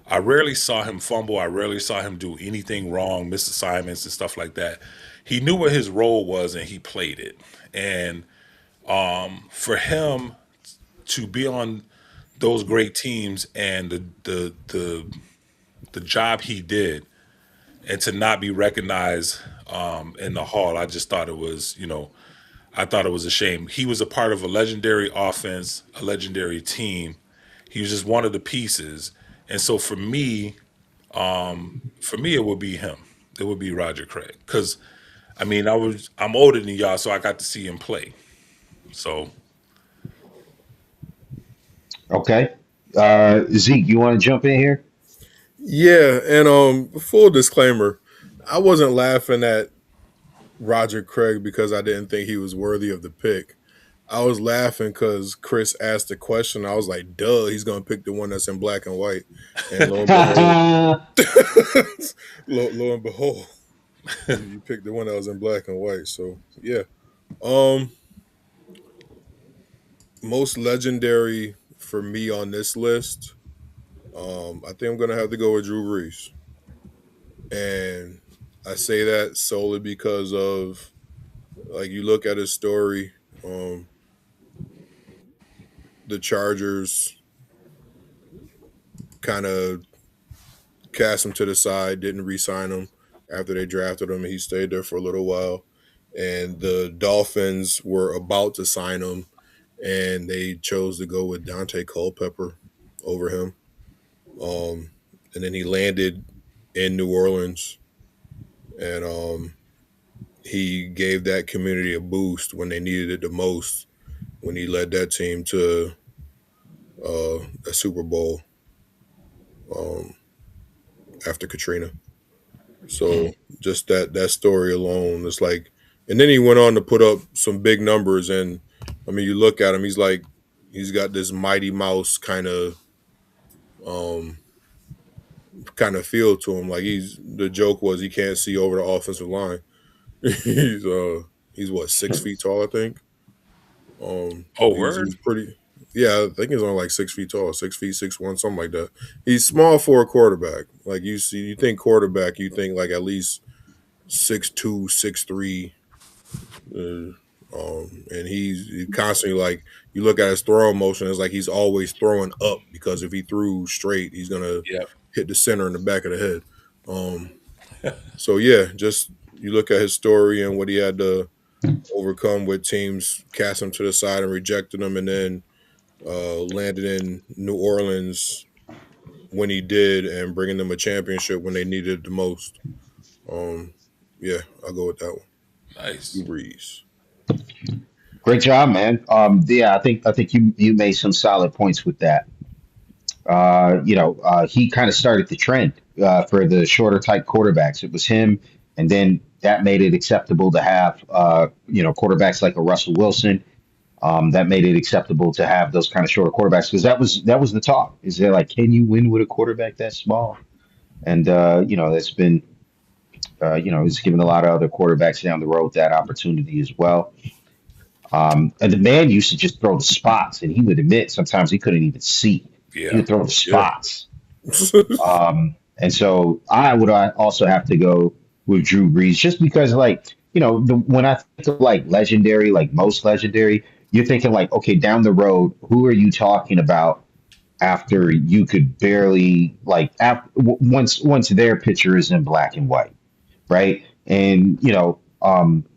I rarely saw him fumble. I rarely saw him do anything wrong, miss assignments and stuff like that. He knew what his role was and he played it. And for him to be on those great teams and the job he did, and to not be recognized in the hall, I just thought it was, I thought it was a shame. He was a part of a legendary offense, a legendary team. He was just one of the pieces. And so for me, it would be him. It would be Roger Craig. Because I mean, I'm older than y'all, so I got to see him play. So Okay. Zeke, you want to jump in here? Yeah, and full disclaimer, I wasn't laughing at Roger Craig because I didn't think he was worthy of the pick. I was laughing because Chris asked the question. I was like, "Duh, he's gonna pick the one that's in black and white." And lo and behold, lo and behold, you picked the one that was in black and white. So yeah, um, most legendary for me on this list. I think I'm gonna have to go with Drew Brees, and I say that solely because of like you look at his story. Um, the Chargers kind of cast him to the side, didn't re-sign him after they drafted him. He stayed there for a little while, and the Dolphins were about to sign him, and they chose to go with Dante Culpepper over him. Um, and then he landed in New Orleans, and he gave that community a boost when they needed it the most. When he led that team to a Super Bowl um, after Katrina. So just that story alone is like, and then he went on to put up some big numbers. And I mean, you look at him, he's like, he's got this Mighty Mouse um, feel to him. Like the joke was he can't see over the offensive line. he's he's what 6 feet tall, I think. oh He's word, pretty. Yeah, I think he's only like 6 feet tall, 6 feet 6'1", something like that. He's small for a quarterback. Like you think quarterback, you think like at least 6'2", 6'3". Uh, and he constantly like you look at his throwing motion, it's like he's always throwing up because if he threw straight, he's gonna yep. hit the center in the back of the head. Um, so yeah, just you look at his story and what he had to overcome with teams cast him to the side and rejected him, and then landed in New Orleans when he did, and bringing them a championship when they needed it the most. Um, yeah, I'll go with that one. Drew Nice. Brees. Great job, man. Yeah, I think you made some solid points with that. He kind of started the trend for the shorter type quarterbacks. It was him, and then that made it acceptable to have quarterbacks like a Russell Wilson. That made it acceptable to have those kind of shorter quarterbacks because that was the talk. Is there like, can you win with a quarterback that small? And that's been it's given a lot of other quarterbacks down the road that opportunity as well. And the man used to just throw the spots, and he would admit sometimes he couldn't even see. He Yeah. would throw the Yeah. spots. And so I would also have to go with Drew Brees just because, like, when I think of like legendary, like most legendary, you're thinking like, okay, down the road, who are you talking about after you could barely like once their picture is in black and white, right? And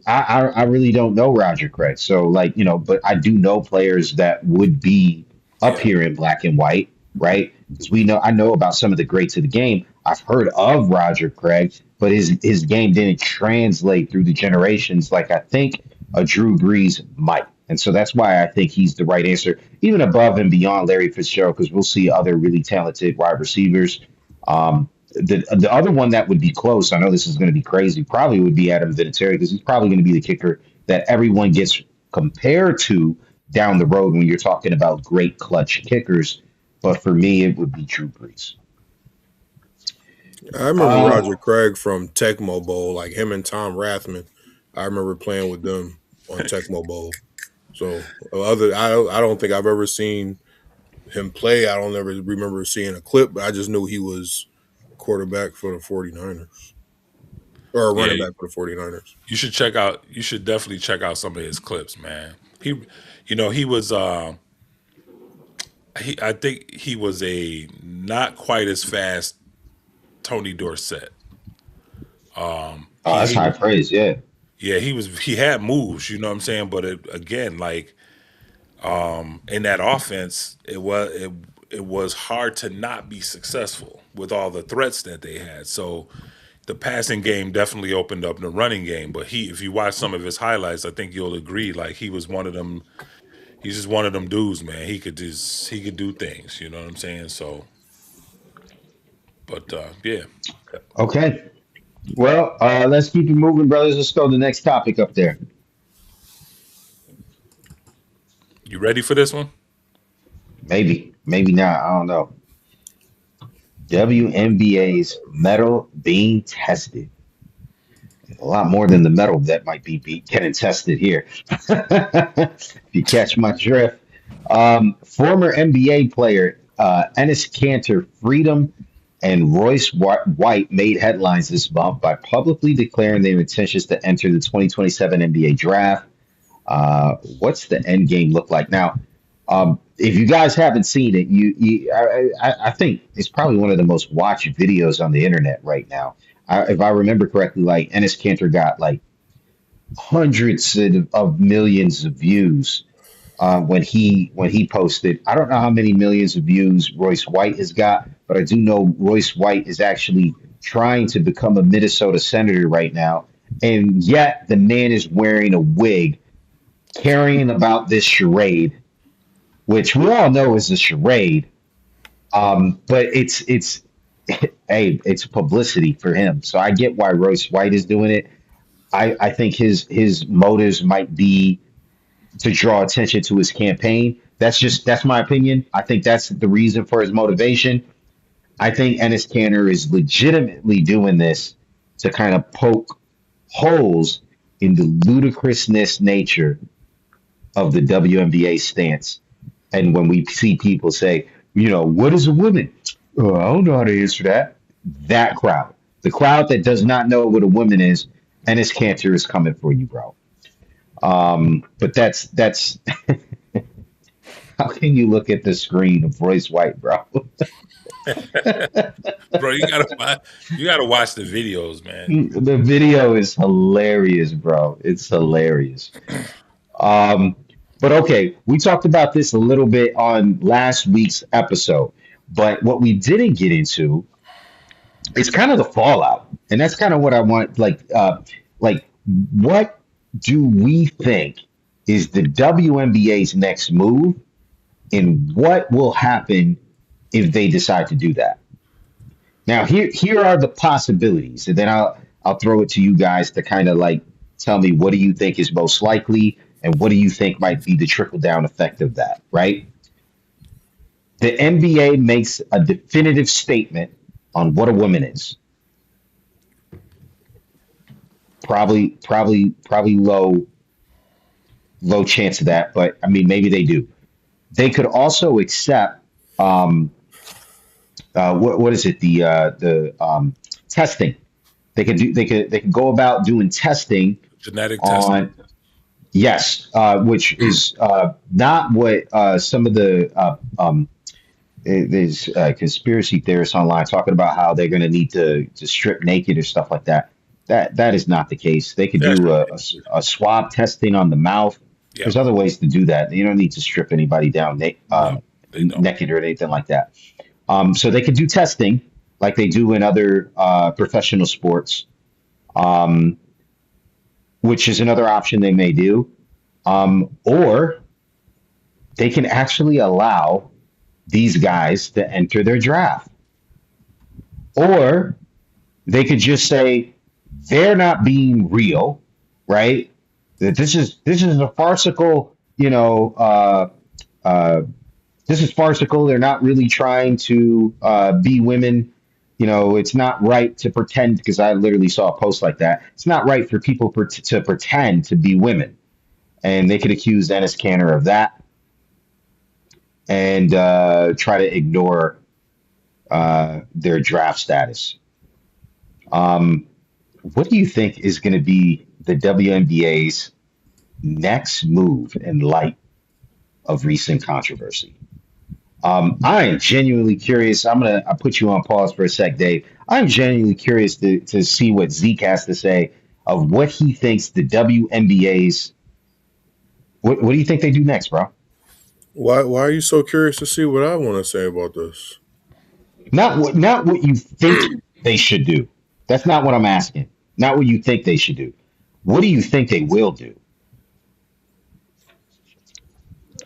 I really don't know Roger Craig, so like but I do know players that would be up Yeah. here in black and white, right? Because I know about some of the greats of the game. I've heard of Roger Craig, but his game didn't translate through the generations like I think a Drew Brees might. And so that's why I think he's the right answer, even above and beyond Larry Fitzgerald, because we'll see other really talented wide receivers. The other one that would be close, I know this is going to be crazy, probably would be Adam Vinatieri because he's probably going to be the kicker that everyone gets compared to down the road when you're talking about great clutch kickers. But for me, it would be Drew Brees. I remember Uh, Roger Craig from Tecmo Bowl, like him and Tom Rathman. I remember playing with them on Tecmo Bowl. So I don't think I've ever seen him play. I don't ever remember seeing a clip, but I just knew he was quarterback for the 49ers or a Yeah, running back for the 49ers. you should check out. You should definitely check out some of his clips, man. He was. I think he was a not quite as fast Tony Dorsett. Oh, He, that's he high praise. Yeah. yeah, he had moves, you know what I'm saying? But again, like in that offense, it was hard to not be successful with all the threats that they had. So the passing game definitely opened up the running game. But if you watch some of his highlights, I think you'll agree. Like he was one of them. He's just one of them dudes, man. He could do things. You know what I'm saying? So, but yeah, Okay. Well, let's keep it moving, brothers. Let's go to the next topic up there. you ready for this one? Maybe, maybe not. I don't know. WNBA's metal being tested. A lot more than the metal that might be getting tested here. If you catch my drift. Former NBA player Ennis Cantor Freedom and Royce White made headlines this month by publicly declaring their intentions to enter the 2027 NBA draft. What's the end game look like now? If you guys haven't seen it, I think it's probably one of the most watched videos on the internet right now. If I remember correctly, like Ennis Cantor got like hundreds of millions of views when he posted. I don't know how many millions of views Royce White has got, but I do know Royce White is actually trying to become a Minnesota senator right now, and yet the man is wearing a wig, carrying about this charade, which we all know is a charade. But it's hey, it's publicity for him. So I get why Royce White is doing it. I think his motives might be to draw attention to his campaign. That's my opinion. I think that's the reason for his motivation. I think Ennis Canner is legitimately doing this to kind of poke holes in the ludicrousness nature of the WNBA stance. And when we see people say, what is a woman? Oh, I don't know how to answer that. That crowd, the crowd that does not know what a woman is, Ennis Cantor is coming for you, bro. But that's how can you look at the screen of Royce White, bro? bro, you gotta watch the videos, man. The video is hilarious, bro. It's hilarious. Um, but okay, we talked about this a little bit on last week's episode, but what we didn't get into is kind of the fallout, and that's kind of what I want. Like what do we think is the WNBA's next move, and what will happen if they decide to do that? Now, here are the possibilities, and then I'll throw it to you guys to kind of like tell me what do you think is most likely, and what do you think might be the trickle down effect of that, right? The NBA makes a definitive statement on what a woman is. Probably low chance of that, but I mean maybe they do. They could also accept what is it, the testing. They could go about doing testing Genetic testing. on. Yes, which is not what some of the there's conspiracy theorists online talking about how they're going to need to strip naked or stuff like that. That is not the case. They could That's do right. a swab testing on the mouth. Yeah. There's other ways to do that. You don't need to strip anybody down No, they don't. naked or anything like that. So they could do testing like they do in other professional sports, um, which is another option they may do. Or they can actually allow these guys to enter their draft. Or they could just say they're not being real, right? That this is a farcical, this is farcical. They're not really trying to be women. It's not right to pretend, because I literally saw a post like that. It's not right for people to pretend to be women. and they could accuse Ennis Canner of that and try to ignore their draft status. Um, what do you think is going to be the WNBA's next move in light of recent controversy? I am genuinely curious. I put you on pause for a sec, Dave. I'm genuinely curious to see what Zeke has to say of what he thinks the WNBA's. What do you think they do next, bro? Why are you so curious to see what I want to say about this? Not what you think they should do. That's not what I'm asking. Not what you think they should do. What do you think they will do?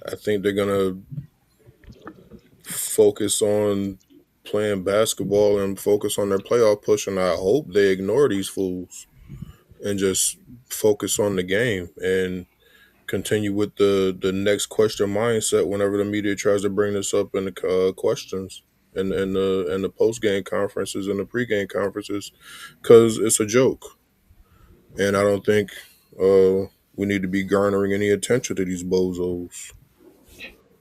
I think they're gonna focus on playing basketball and focus on their playoff push, and I hope they ignore these fools and just focus on the game and continue with the next question mindset whenever the media tries to bring this up in the questions and the post game conferences and the pre-game conferences, because it's a joke, and I don't think we need to be garnering any attention to these bozos.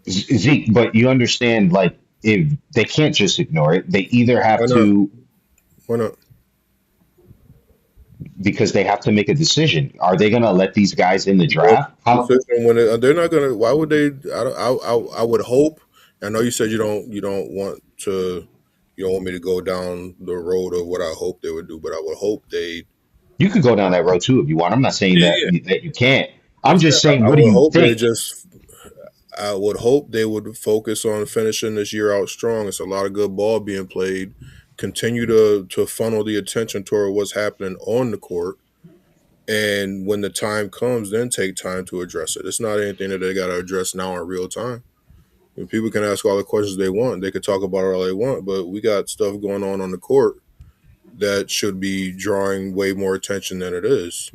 Zeke, but you understand, like, if they can't just ignore it, they either have Why not? to, Why not? because they have to make a decision. Are they going to let these guys in the What draft? How decision when they're not gonna? Why would they? I would hope. I know you said you don't want to. You don't want me to go down the road of what I hope they would do, but I would hope they. you could go down that road too if you want. I'm not saying Yeah, that yeah. that you can't. I'm What's just that? saying, I what do would you hope they think? just. I would hope they would focus on finishing this year out strong. It's a lot of good ball being played. Continue to funnel the attention toward what's happening on the court, and when the time comes, then take time to address it. It's not anything that they got to address now in real time. And people can ask all the questions they want. They could talk about it all they want, but we got stuff going on the court that should be drawing way more attention than it is,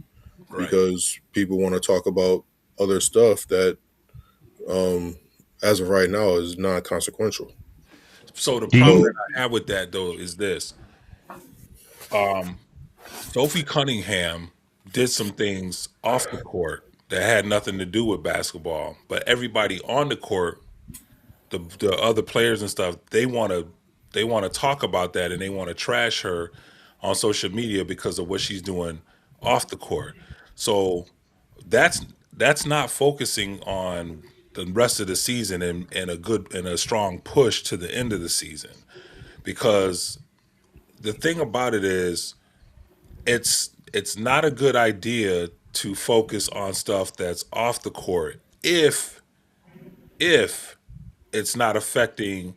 Right. because people want to talk about other stuff that, um, as of right now, is non consequential. So the Do problem So you? that I have with that though is this: Sophie Cunningham did some things off the court that had nothing to do with basketball, but everybody on the court, the other players and stuff, they want to talk about that and they want to trash her on social media because of what she's doing off the court. So that's that's not focusing on the rest of the season and a good and a strong push to the end of the season, because the thing about it is it's not a good idea to focus on stuff that's off the court if it's not affecting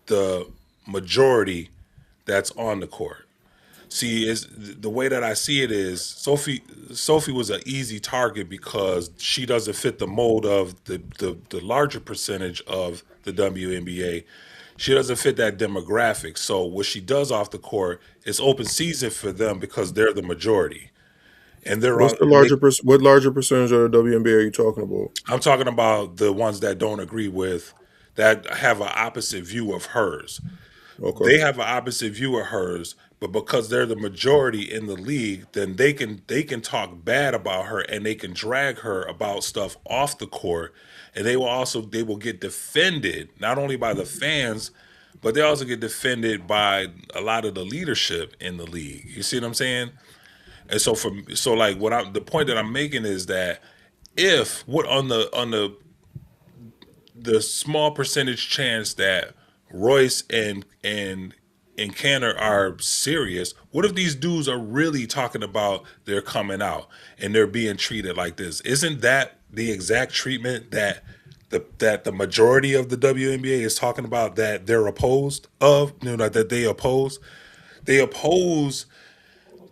the majority that's on the court. See, is the way that I see it is Sophie was an easy target because she doesn't fit the mold of the larger percentage of the WNBA. She doesn't fit that demographic. So what she does off the court is open season for them because they're the majority. And they're what's on the and they larger what larger percentage of the WNBA are you talking about? I'm talking about the ones that don't agree with that have an opposite view of hers. Okay. They have an opposite view of hers, but because they're the majority in the league, then they can talk bad about her and they can drag her about stuff off the court, and they will get defended not only by the fans, but they also get defended by a lot of the leadership in the league. You see what I'm saying? And so like the point that I'm making is that if what on the small percentage chance that Royce and Canner are serious, what if these dudes are really talking about they're coming out and they're being treated like this? Isn't that the exact treatment that the majority of the WNBA is talking about, that they're opposed of, that they oppose? They oppose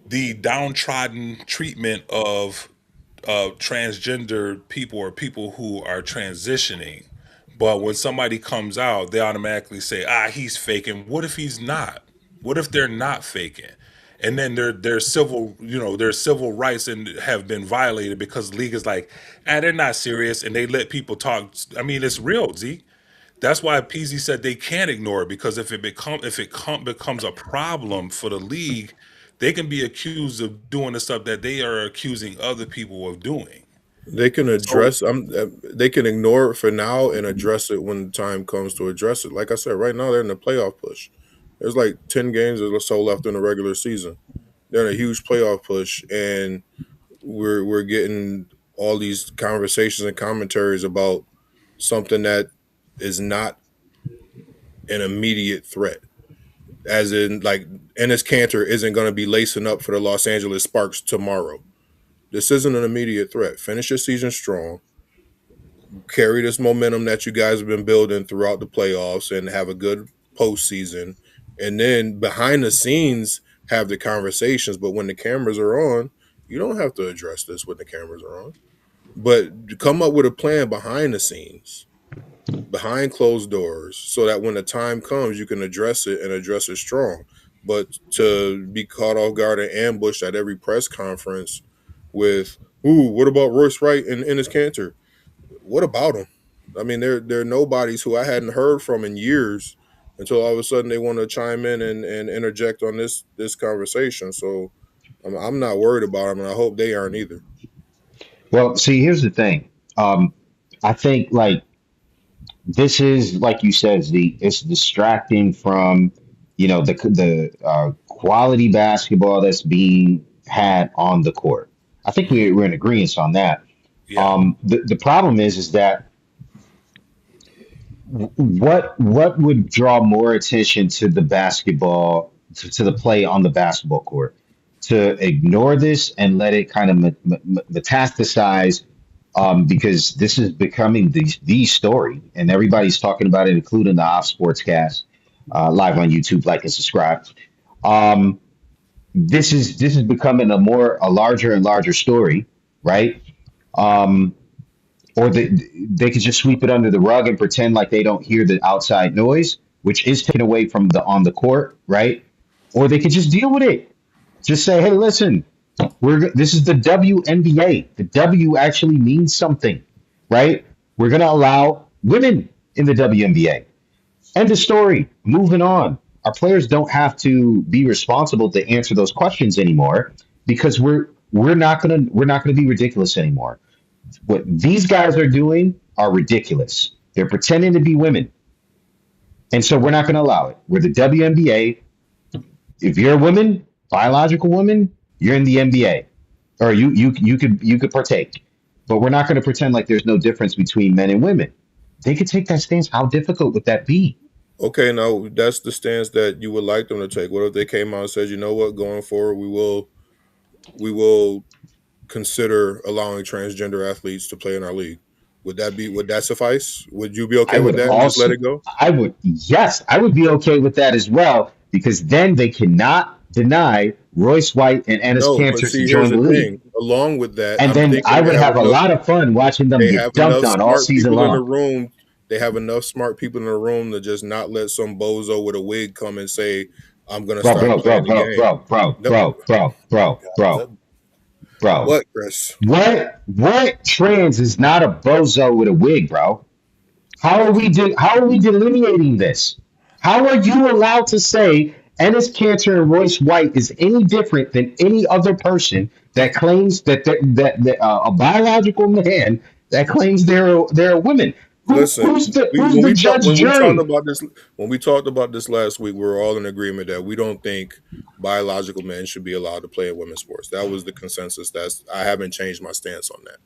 the downtrodden treatment of transgender people or people who are transitioning. But when somebody comes out, they automatically say, he's faking. What if he's not? What if they're not faking? And then their civil rights and have been violated because the league is like, they're not serious, and they let people talk. I mean, it's real, Z. That's why PZ said they can't ignore it, because if it becomes a problem for the league, they can be accused of doing the stuff that they are accusing other people of doing. They can So address. They can ignore it for now and address it when the time comes to address it. Like I said, right now they're in the playoff push. There's like 10 games or so left in the regular season. They're in a huge playoff push, and we're getting all these conversations and commentaries about something that is not an immediate threat. As in, like Ennis Cantor isn't going to be lacing up for the Los Angeles Sparks tomorrow. This isn't an immediate threat. Finish your season strong, carry this momentum that you guys have been building throughout the playoffs, and have a good postseason. And then behind the scenes, have the conversations. But when the cameras are on, you don't have to address this when the cameras are on. But come up with a plan behind the scenes, behind closed doors, so that when the time comes, you can address it and address it strong. But to be caught off guard and ambushed at every press conference with, "Ooh, what about Royce Wright and Ennis Cantor? What about them?" I mean, they're nobodies who I hadn't heard from in years until all of a sudden they want to chime in and interject on this conversation. So I'm not worried about them, and I hope they aren't either. Well, see, here's the thing. Um, I think like this is like you said, it's distracting from the quality basketball that's being had on the court. I think we're in agreement on that. yeah, The problem is that what would draw more attention to the basketball to the play on the basketball court, to ignore this and let it kind of metastasize, because this is becoming the story and everybody's talking about it, including the Opps SportsCast, live on YouTube. Like and subscribe. um, this is becoming a larger and larger story, right? um, or they could just sweep it under the rug and pretend like they don't hear the outside noise, which is taken away from the on the court, right? Or they could just deal with it. Just say, hey, listen, this is the WNBA. The W actually means something, right? We're going to allow women in the WNBA. End of story. Moving on. Our players don't have to be responsible to answer those questions anymore because we're not gonna be ridiculous anymore. What these guys are doing are ridiculous. They're pretending to be women. And so we're not going to allow it. We're the WNBA. If you're a woman, biological woman, you're in the NBA. Or you could partake. But we're not going to pretend like there's no difference between men and women. They could take that stance. How difficult would that be? Okay, now that's the stance that you would like them to take. What if they came out and said, "You know what, going forward, we will consider allowing transgender athletes to play in our league"? Would that suffice? Would you be I okay with would that and just let also it go? I would yes, I would be okay with that as well, because then they cannot deny Royce White and Ennis No, but Cantor to see, here's join the the league. thing. Along with that, And I'm then thinking I would have a lot of fun watching them they get have dunked enough on all smart season people in the long. room. They have enough smart people in the room to just not let some bozo with a wig come and say, "I'm gonna Bro, start bro, bro, playing the bro, game." bro, bro, No, bro, bro, my bro, God, bro, bro. what, Chris? What trans is not a bozo with a wig, bro? How are we delineating this? How are you allowed to say Ennis Cantor and Royce White is any different than any other person that claims that a biological man that claims they're a woman? Who's Listen, who's the judge jury? when we talked about this last week, we were all in agreement that we don't think biological men should be allowed to play in women's sports. That was the consensus. I haven't changed my stance on that.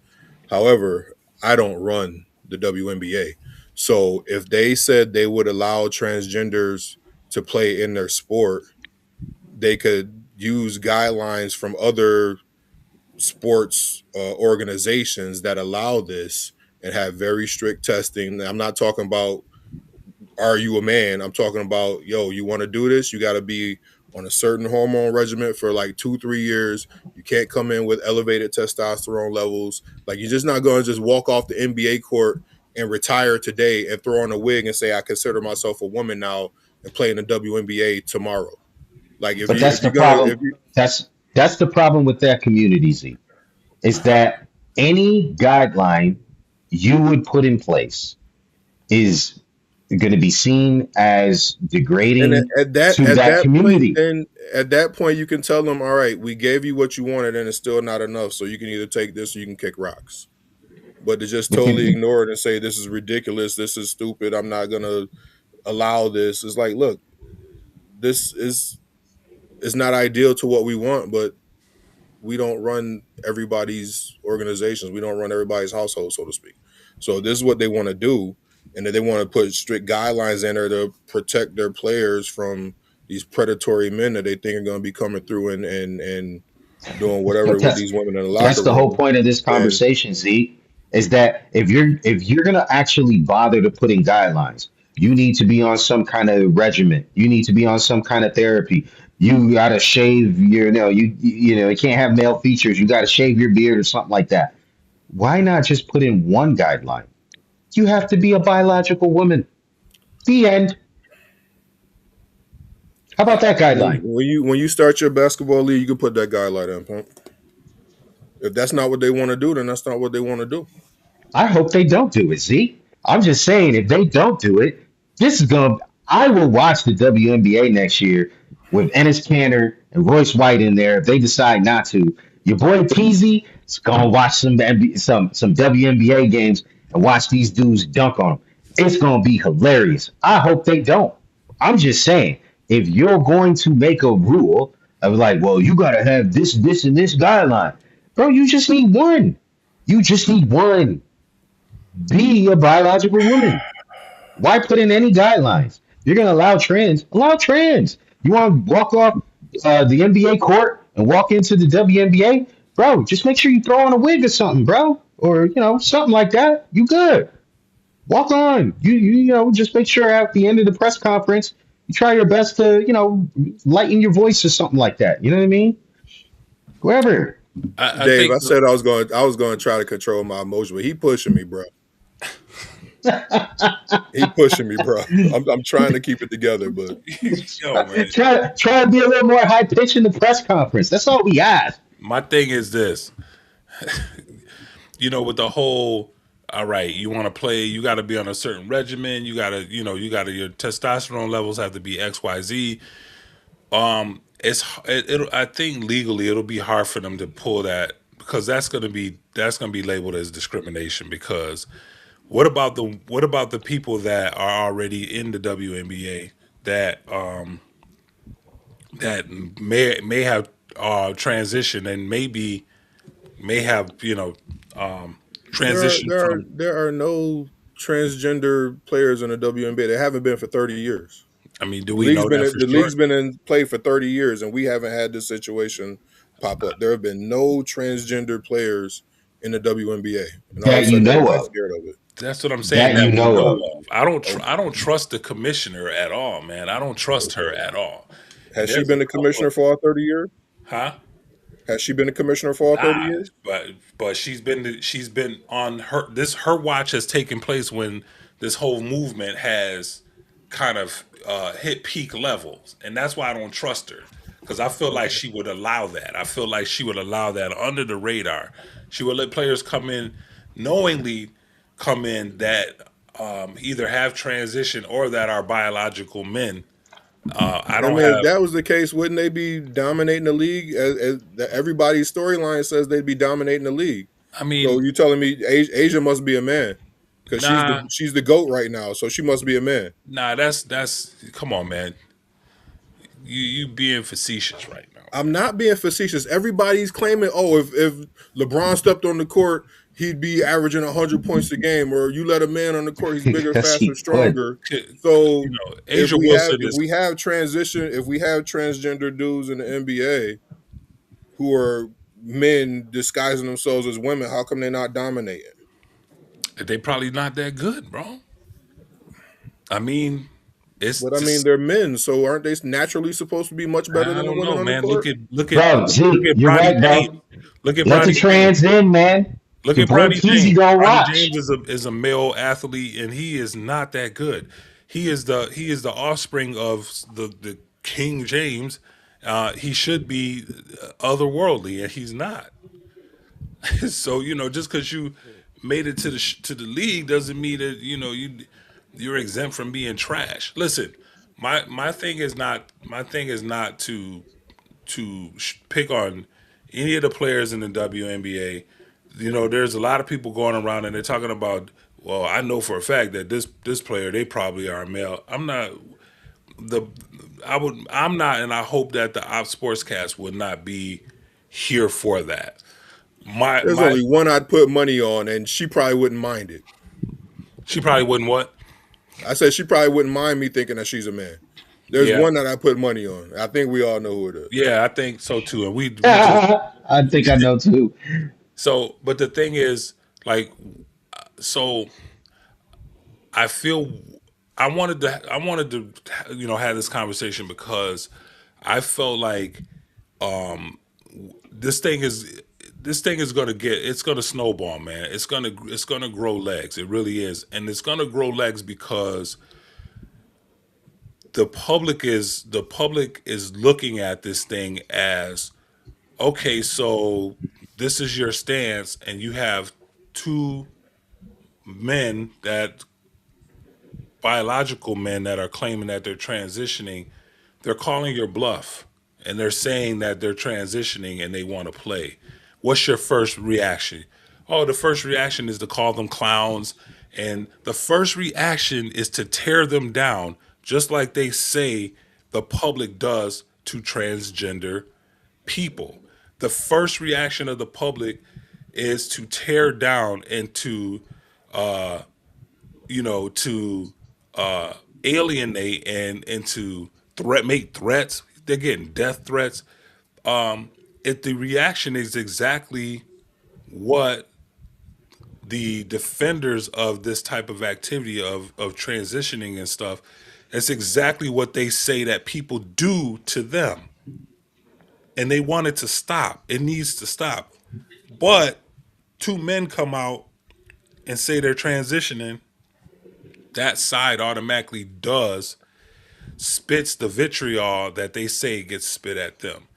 However, I don't run the WNBA. So if they said they would allow transgenders to play in their sport, they could use guidelines from other sports organizations that allow this and have very strict testing. I'm not talking about, are you a man? I'm talking about, yo, you want to do this? You got to be on a certain hormone regimen for like 2, 3 years. You can't come in with elevated testosterone levels. Like, you're just not going to just walk off the NBA court and retire today and throw on a wig and say, I consider myself a woman now and play in the WNBA tomorrow. Like, But that's the problem. That's the problem with that community, Z, is that any guideline you would put in place is going to be seen as and degrading at that to at that that point, community. then at that point you can tell them, all right, we gave you what you wanted and it's still not enough. So you can either take this or you can kick rocks. But to just We totally can. ignore it and say this is ridiculous, this is stupid, I'm not gonna allow this. It's like, look, this is not ideal to what we want, but we don't run everybody's organizations. We don't run everybody's household, so to speak. So this is what they want to do, and that they want to put strict guidelines in there to protect their players from these predatory men that they think are going to be coming through and doing But whatever with these women in the that's locker the whole room. point of this And conversation, Zeke, is that if you're gonna actually bother to put in guidelines, you need to be on some kind of regimen. You need to be on some kind of therapy. You gotta shave your, you can't have male features. You gotta shave your beard or something like that. Why not just put in one guideline? You have to be a biological woman. The end. How about that guideline? when you start your basketball league, you can put that guideline in, punk. If that's not what they want to do, then that's not what they want to do. I hope they don't do it, Z. I'm just saying, if they don't do it, this is going to. I will watch the WNBA next year with Ennis Canner and Royce White in there if they decide not to. Your boy Peasy is going to watch some WNBA games and watch these dudes dunk on them. It's going to be hilarious. I hope they don't. I'm just saying, if you're going to make a rule of like, well, you got to have this, and this guideline, bro, you just need one. You just need one. Be a biological woman. Why put in any guidelines? You're going to allow trans. Allow trans. You want to walk off the NBA court and walk into the WNBA, bro? Just make sure you throw on a wig or something, bro, or something like that. You good? Walk on. Just make sure at the end of the press conference you try your best to lighten your voice or something like that. You know what I mean? Whoever. I Dave, I think said I was going to try to control my emotion, but he pushing me, bro. He pushing me, bro. I'm trying to keep it together, but yo man, Try to be a little more high pitched in the press conference. That's all we ask. my thing is this. With the whole, all right, you want to play, you got to be on a certain regimen. You got to, your testosterone levels have to be X, Y, Z. I think legally it'll be hard for them to pull that because that's gonna be labeled as discrimination. Because what about the people that are already in the WNBA that may have transitioned and maybe may have there are transitioned there are from. there are no transgender players in the WNBA. They haven't been for 30 years. I mean, do The we league's know been that for the sure? league's been in play for 30 years, and we haven't had this situation pop up. There have been no transgender players in the WNBA, and all of a That you sudden know everybody's of. scared of it. That's what I'm saying. That you That we know know of. of. I don't. Oh, I don't trust the commissioner at all, man. I don't trust her okay. at all. And Has she there's a been the couple of, commissioner for all 30 years? huh? Has she been the commissioner for all 30 Nah, years? but she's been on her watch has taken place when this whole movement has kind of hit peak levels, and that's why I don't trust her because I feel like Okay. she would allow that. I feel like she would allow that under the radar. She would let players come in knowingly come in that either have transition or that are biological men. I I don't mean, if have. that was the case, wouldn't they be dominating the league? Everybody's storyline says they'd be dominating the league. I So mean, you telling me Asia must be a man because she's the nah, she's the goat right now, so she must be a man. nah. That's come on, man. You being facetious right now. I'm not being facetious. Everybody's claiming, oh, if LeBron stepped on the court, he'd be averaging 100 points a game, or you let a man on the court, he's bigger, Yes, faster, he would. stronger. 'Cause, So if Asia we have Wilson if is. we have transition, if we have transgender dudes in the NBA who are men disguising themselves as women, how come they're not dominating? They probably not that good, bro. I mean, it's But I mean, just. they're men, so aren't they naturally supposed to be much better I than the don't women know, on the man. Look court? at look at Bro, look Z, at you're Bronny right, bro. James. Look at Let the Bronny James. trans in, man. Look Your at boy Bronny Peasy James. gonna Bronny watch. James is a male athlete, and he is not that good. He is the offspring of the King James. He should be otherworldly, and he's not. So just because you made it to the league doesn't mean that you're exempt from being trash. Listen, my thing is not to pick on any of the players in the WNBA there's a lot of people going around and they're talking about, well, I know for a fact that this player, they probably are male. The I'm not, and I hope that the Op Sportscast would not be here for that. My There's my only one I'd put money on, and she probably wouldn't mind it. She probably wouldn't what? I said she probably wouldn't mind me thinking that she's a man. There's Yeah, one that I put money on. I think we all know who it is. yeah, I think so too. And we just I think I know too. so, but the thing is, like, so I feel I wanted to have this conversation because I felt like this thing is this thing is gonna get it's gonna snowball, man. It's gonna grow legs. It really is, and it's gonna grow legs because the public is looking at this thing as, okay, so this is your stance, and you have two men that biological men that are claiming that they're transitioning. They're calling your bluff, and they're saying that they're transitioning and they want to play. What's your first reaction? Oh, the first reaction is to call them clowns, and the first reaction is to tear them down, just like they say the public does to transgender people. The first reaction of the public is to tear down and to alienate and to make threats. They're getting death threats. If the reaction is exactly what the defenders of this type of activity of transitioning and stuff, it's exactly what they say that people do to them, and they want it to stop. It needs to stop. But two men come out and say they're transitioning, that side automatically does spits the vitriol that they say gets spit at them.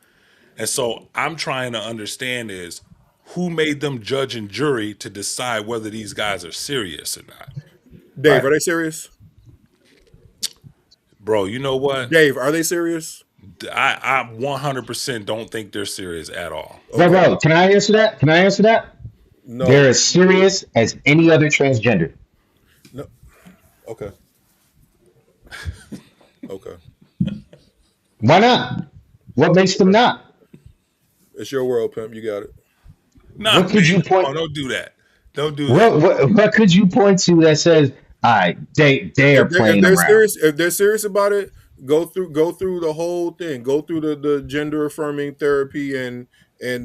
And so I'm trying to understand is who made them judge and jury to decide whether these guys are serious or not. Dave, Right, are they serious? Bro, you know what? Dave, are they serious? I 100% don't think they're serious at all. Okay. bro. Can I answer that? Can I answer that? No. They're as serious as any other transgender. No. Okay. Okay. Why not? What makes them Okay. not? It's your world, pimp. You got it. Nah, What man, could you come point? on, don't do that. Don't do that. What could you point to that says, "All right, they are If playing they're around"? serious, if they're serious about it, go through the whole thing. Go through the gender affirming therapy and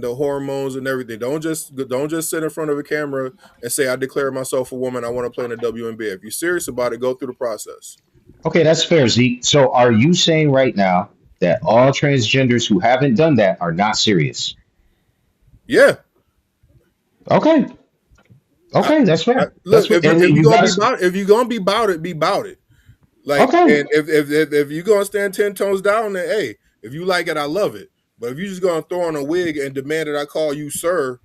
the hormones and everything. Don't just sit in front of a camera and say I declare myself a woman. I want to play in the WNBA. If you're serious about it, go through the process. Okay, that's fair, Zeke. So, are you saying right now that all transgenders who haven't done that are not serious? Yeah. Okay, I, okay, that's fair. That's look, fair. if you And if you you gonna got be to. about if you gonna be about it, be about it. Like, Okay, and if you gonna stand 10 toes down, then hey, if you like it, I love it. But if you just gonna throw on a wig and demand that I call you sir,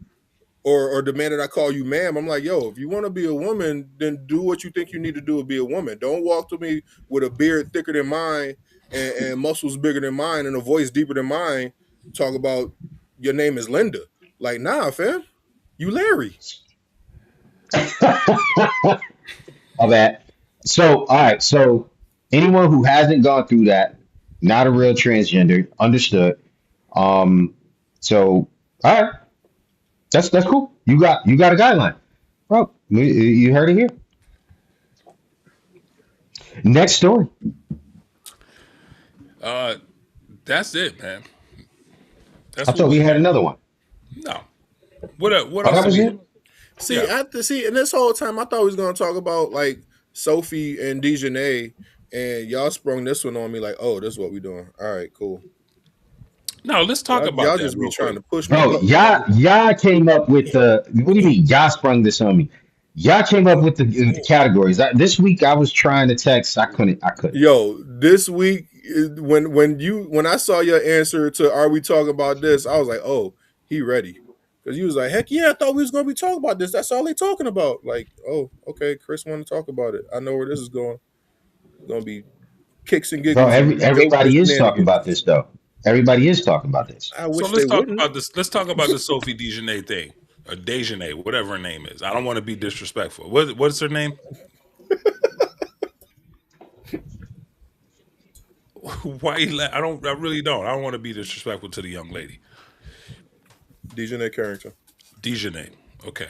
or demand that I call you ma'am, I'm like, yo, if you want to be a woman, then do what you think you need to do to be a woman. Don't walk to me with a beard thicker than mine and muscles bigger than mine and a voice deeper than mine. Talk about your name is Linda. Like, nah, fam, you Larry. all that. So, all right. So, anyone who hasn't gone through that, not a real transgender, understood. Um, so, all right, that's cool. You got a guideline, bro. You heard it here. Next story. Uh, that's it, man. I That's what thought we we had got. another one. No. What Oh, else that do was we it. have? See, Yeah. after see, and this whole time I thought we was gonna talk about like Sophie and Dejanay, and y'all sprung this one on me like, oh, this is what we doing. All right, cool. No, let's talk about Y'all that just be real trying quick. to push my Bro, buttons. y'all came up with the. What do you mean? Y'all sprung this on me. Y'all came up with the categories. This week I was trying to text. I couldn't. I couldn't. Yo, this week when I saw your answer to are we talking about this, I was like, oh, he ready. Because you was like, heck yeah, I thought we was gonna be talking about this. That's all they talking about. Like, oh, okay, Chris want to talk about it. I know where this is going. It's gonna be kicks and Bro, giggles and jokes and everybody is talking shenanigans. about this though. Everybody is talking about this. I So wish they let's talk wouldn't. about this. Let's talk about the Sophie Dejanay thing. or Dejanay, whatever her name is. I don't want to be disrespectful. What's her name? Why you I don't. I really don't. I don't want to be disrespectful to the young lady. DJ Carrington. Dejanay. Okay.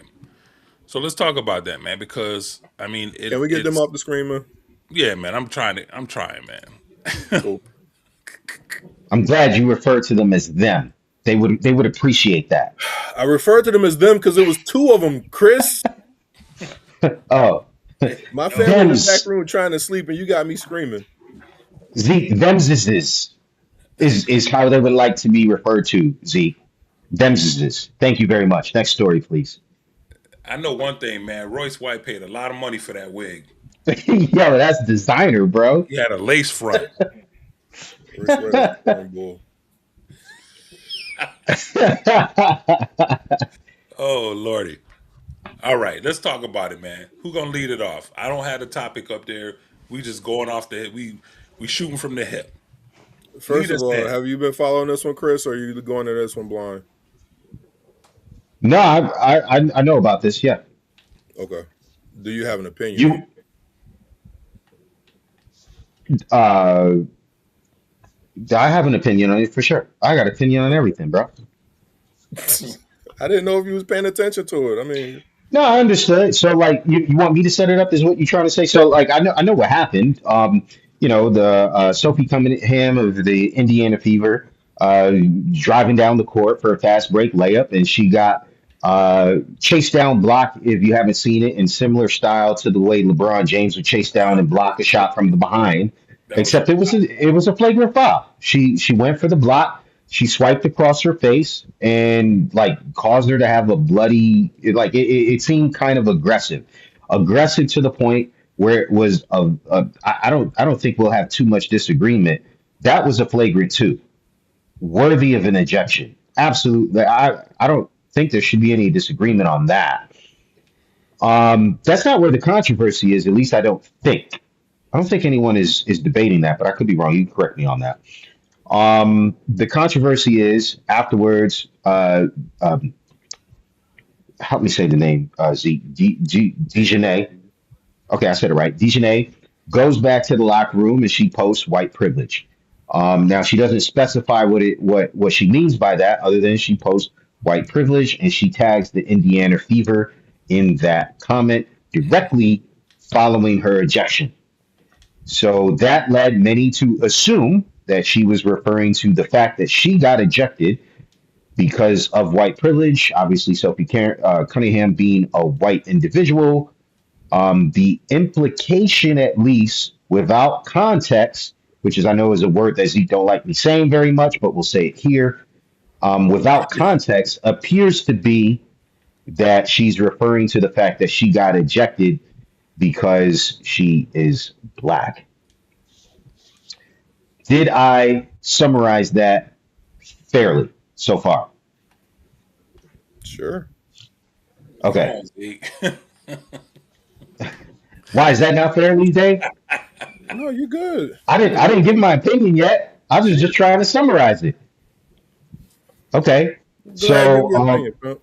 So let's talk about that, man. Because I mean, Can we get them it's off the screen, yeah, man. I'm trying to. I'm trying, man. Cool. I'm glad you refer to them as them. They would appreciate that. I referred to them as them because it was two of them, Chris. Oh, My family in the back them's room trying to sleep, and you got me screaming. Zeke. Them's is how they would like to be referred to. Zeke. Them's is. Thank you very much. Next story, please. I know one thing, man. Royce White paid a lot of money for that wig. Yo, that's designer, bro. He had a lace front. Royce Red is a cornball. Oh lordy. All right, let's talk about it, man. Who gonna lead it off? I don't have the topic up there. We just going off the we shooting from the hip. First Lead of us all, in. have you been following this one, Chris, or are you going to this one blind? No, I know about this. Yeah, Okay. Do you have an opinion? you uh, I have an opinion on it for sure. I got opinion on everything, bro. I didn't know if you was paying attention to it. I mean, No, I understood. So, like, you want me to set it up? Is what you're trying to say? So, like, I know what happened. The Sophie Cunningham of the Indiana Fever, uh, driving down the court for a fast break layup, and she got chased down, blocked. If you haven't seen it, in similar style to the way LeBron James would chase down and block a shot from the behind. That was a Except it was a flagrant foul. She went for the block. She swiped across her face and like caused her to have a bloody it seemed kind of aggressive to the point where it was I don't think we'll have too much disagreement. That was a flagrant two, worthy of an ejection. Absolutely. I don't think there should be any disagreement on that. That's not where the controversy is. At least I don't think anyone is debating that, but I could be wrong. You can correct me on that. The controversy is afterwards. Help me say the name. Dejanay. Okay, I said it right. Dejanay goes back to the locker room and she posts white privilege. Now she doesn't specify what she means by that, other than she posts white privilege and she tags the Indiana Fever in that comment directly following her ejection. So that led many to assume that she was referring to the fact that she got ejected because of white privilege. Obviously, Cunningham being a white individual. The implication, at least without context, which is I know is a word that Zeke don't like me saying very much, but we'll say it here. Without context, appears to be that she's referring to the fact that she got ejected because she is black. Did I summarize that fairly so far? sure. come Okay. on, Zeke. Why is that not fairly, Dave? No, you're good. I didn't give my opinion yet. I was just trying to summarize it. Okay. Go ahead and give So, your opinion, bro.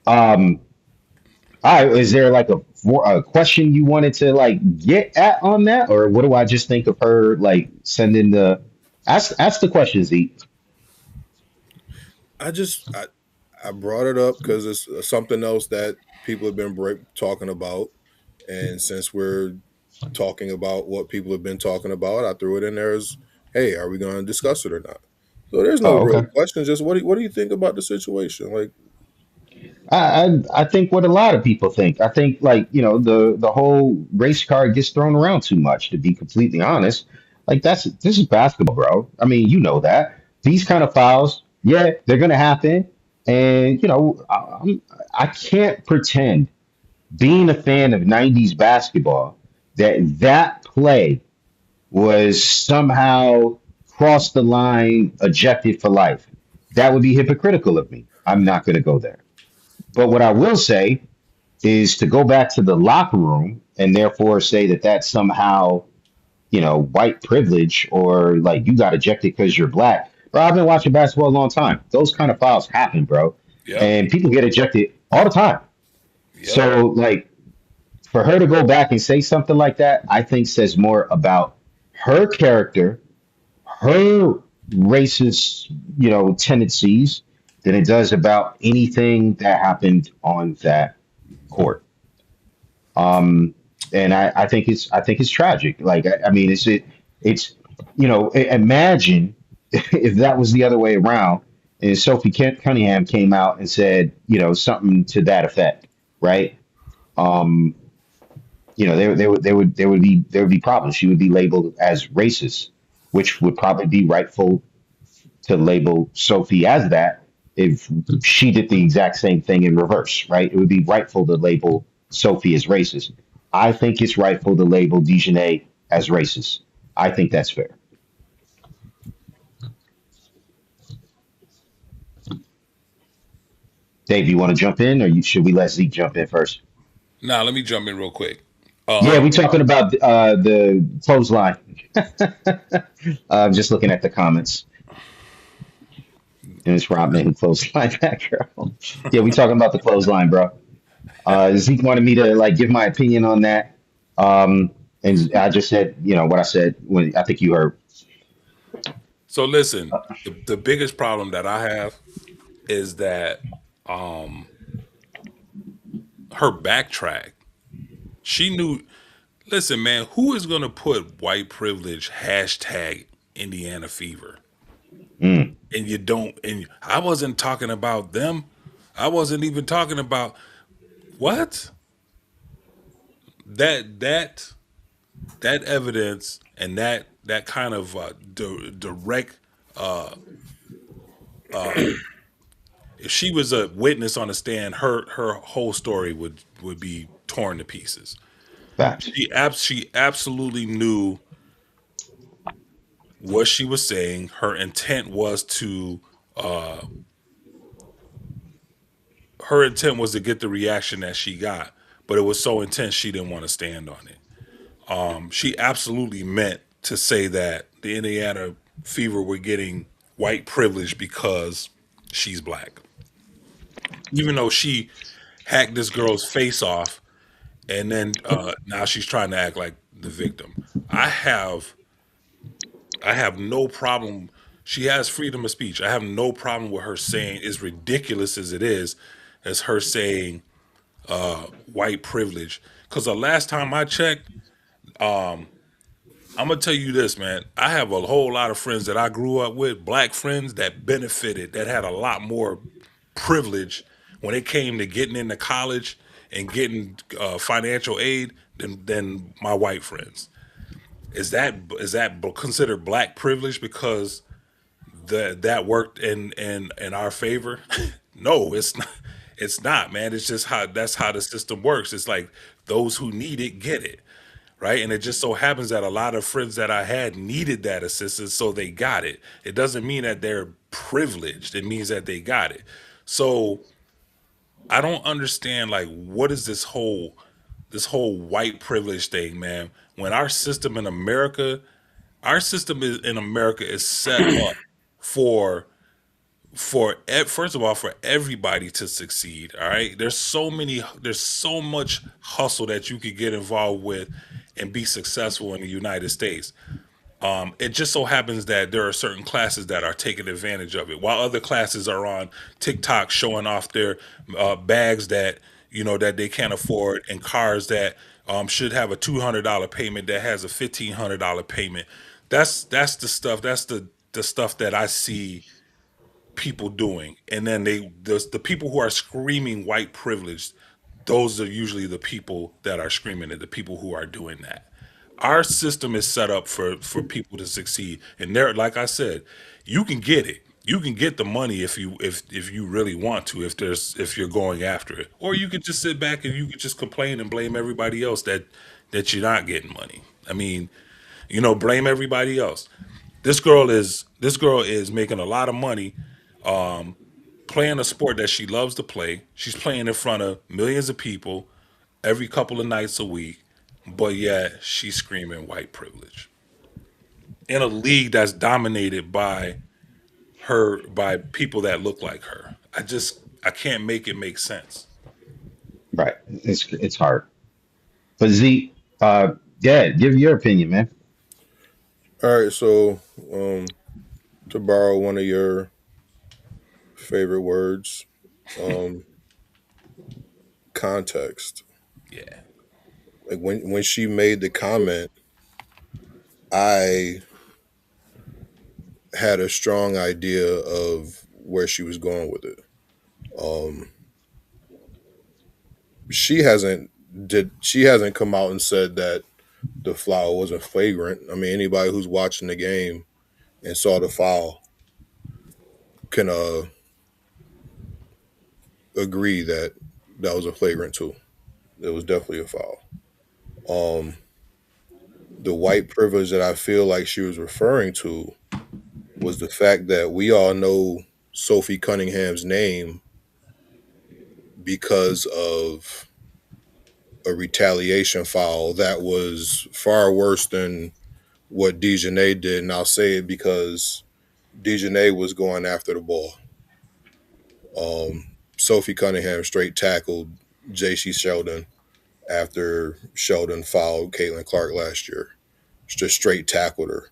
um, all right. Is there like a question you wanted to like get at on that, or what do I just think of her like sending the ask the question, Z? I just I brought it up because it's something else that people have been talking about, and since we're talking about what people have been talking about, I threw it in there as, hey, are we going to discuss it or not? So there's no Oh, real okay. question. Just what do you think about the situation? Like, I think what a lot of people think. I think like the whole race card gets thrown around too much. To be completely honest, like this is basketball, bro. I mean, you know that these kind of fouls, yeah, they're gonna happen, and I can't pretend being a fan of '90s basketball that play was somehow crossed the line, ejected for life. That would be hypocritical of me. I'm not going to go there. But what I will say is to go back to the locker room and therefore say that that's somehow, white privilege or like you got ejected because you're black. Bro, I've been watching basketball a long time. Those kind of fouls happen, bro. Yep. and people get ejected all the time. Yep. So, like, for her to go back and say something like that, I think says more about her character, her racist, tendencies than it does about anything that happened on that court. And I think it's tragic. Like, I mean, it's imagine if that was the other way around, and Sophie Cunningham came out and said, something to that effect, right? Um, there would be problems. She would be labeled as racist, which would probably be rightful to label Sophie as that if she did the exact same thing in reverse, right? It would be rightful to label Sophie as racist. I think it's rightful to label Dejanay as racist. I think that's fair. Dave, you want to jump in, or should we let Zeke jump in first? Now let me jump in real quick. Yeah, Um, we talking about the clothesline. I'm just looking at the comments, and it's Rodman who clothesline that girl. Yeah, we talking about the clothesline, bro. Zeke wanted me to like give my opinion on that. And I just said, what I said when I think you heard. so listen, the biggest problem that I have is that her backtrack. She knew. Listen, man, who is gonna put white privilege hashtag Indiana fever? Mm, And you don't. And I wasn't talking about them. I wasn't even talking about what that that evidence and that kind of direct. If she was a witness on the stand, her whole story would be torn to pieces. facts. She absolutely knew what she was saying. Her intent was to her intent was to get the reaction that she got, but it was so intense she didn't want to stand on it. She absolutely meant to say that the Indiana Fever were getting white privilege because she's black, even though she hacked this girl's face off, and then now she's trying to act like the victim. I have I have no problem. She has freedom of speech. I have no problem with her saying, as ridiculous as it is, as her saying white privilege. Because the last time I checked, I'm gonna tell you this, man. I have a whole lot of friends that I grew up with, black friends that benefited, that had a lot more privilege when it came to getting into college and getting financial aid than my white friends. Is that considered black privilege because that worked in our favor? No, it's not. It's not, man. It's just how that's how the system works. It's like those who need it get it, right? And it just so happens that a lot of friends that I had needed that assistance, so they got it. It doesn't mean that they're privileged. It means that they got it. So I don't understand like what is this whole white privilege thing, man. When our system in America is set up for first of all for everybody to succeed. All right, there's so much hustle that you could get involved with and be successful in the United States. It just so happens that there are certain classes that are taking advantage of it, while other classes are on TikTok showing off their bags that that they can't afford, and cars that should have a $200 payment that has a $1,500 payment. That's the stuff. That's the stuff that I see people doing, and then the people who are screaming white privilege, those are usually the people that are screaming it, the people who are doing that. Our system is set up for people to succeed, and there, like I said, you can get it. You can get the money if you really want to, if you're going after it, or you could just sit back and you could just complain and blame everybody else that you're not getting money. I mean, blame everybody else. This girl is making a lot of money playing a sport that she loves to play. She's playing in front of millions of people every couple of nights a week, but yet she's screaming white privilege in a league that's dominated by people that look like her. I can't make it make sense. Right. It's hard. But Z, yeah, give your opinion, man. All right, so um, to borrow one of your favorite words, um, context. Yeah, Like when she made the comment, I had a strong idea of where she was going with it. Um, she hasn't come out and said that the foul wasn't flagrant. I mean, anybody who's watching the game and saw the foul can agree that that was a flagrant too. It was definitely a foul. Um, the white privilege that I feel like she was referring to was the fact that we all know Sophie Cunningham's name because of a retaliation foul that was far worse than what Dejanay did. And I'll say it because Dejanay was going after the ball. Sophie Cunningham straight tackled J.C. Sheldon after Sheldon fouled Caitlin Clark last year. Just straight tackled her.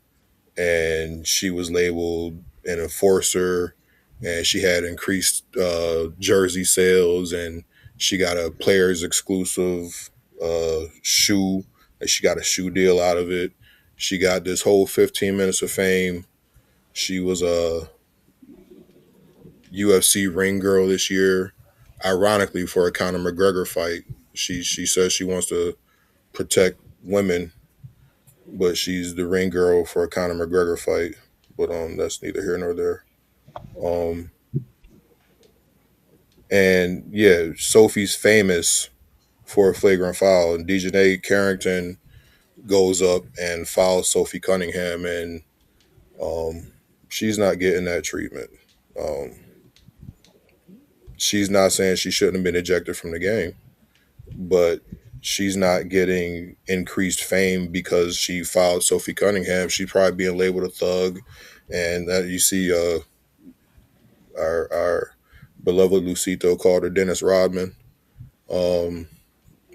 And she was labeled an enforcer, and she had increased jersey sales, and she got a players exclusive shoe. And she got a shoe deal out of it. She got this whole 15 minutes of fame. She was a UFC ring girl this year. Ironically, for a Conor McGregor fight, she says she wants to protect women, but she's the ring girl for a Conor McGregor fight. But that's neither here nor there. Um, and yeah, Sophie's famous for a flagrant foul, and Dejanay Carrington goes up and fouls Sophie Cunningham, and um, she's not getting that treatment. Um, she's not saying she shouldn't have been ejected from the game, but she's not getting increased fame because she fouled Sophie Cunningham. She's probably being labeled a thug, and that you see our beloved Lucito called her Dennis Rodman. Um,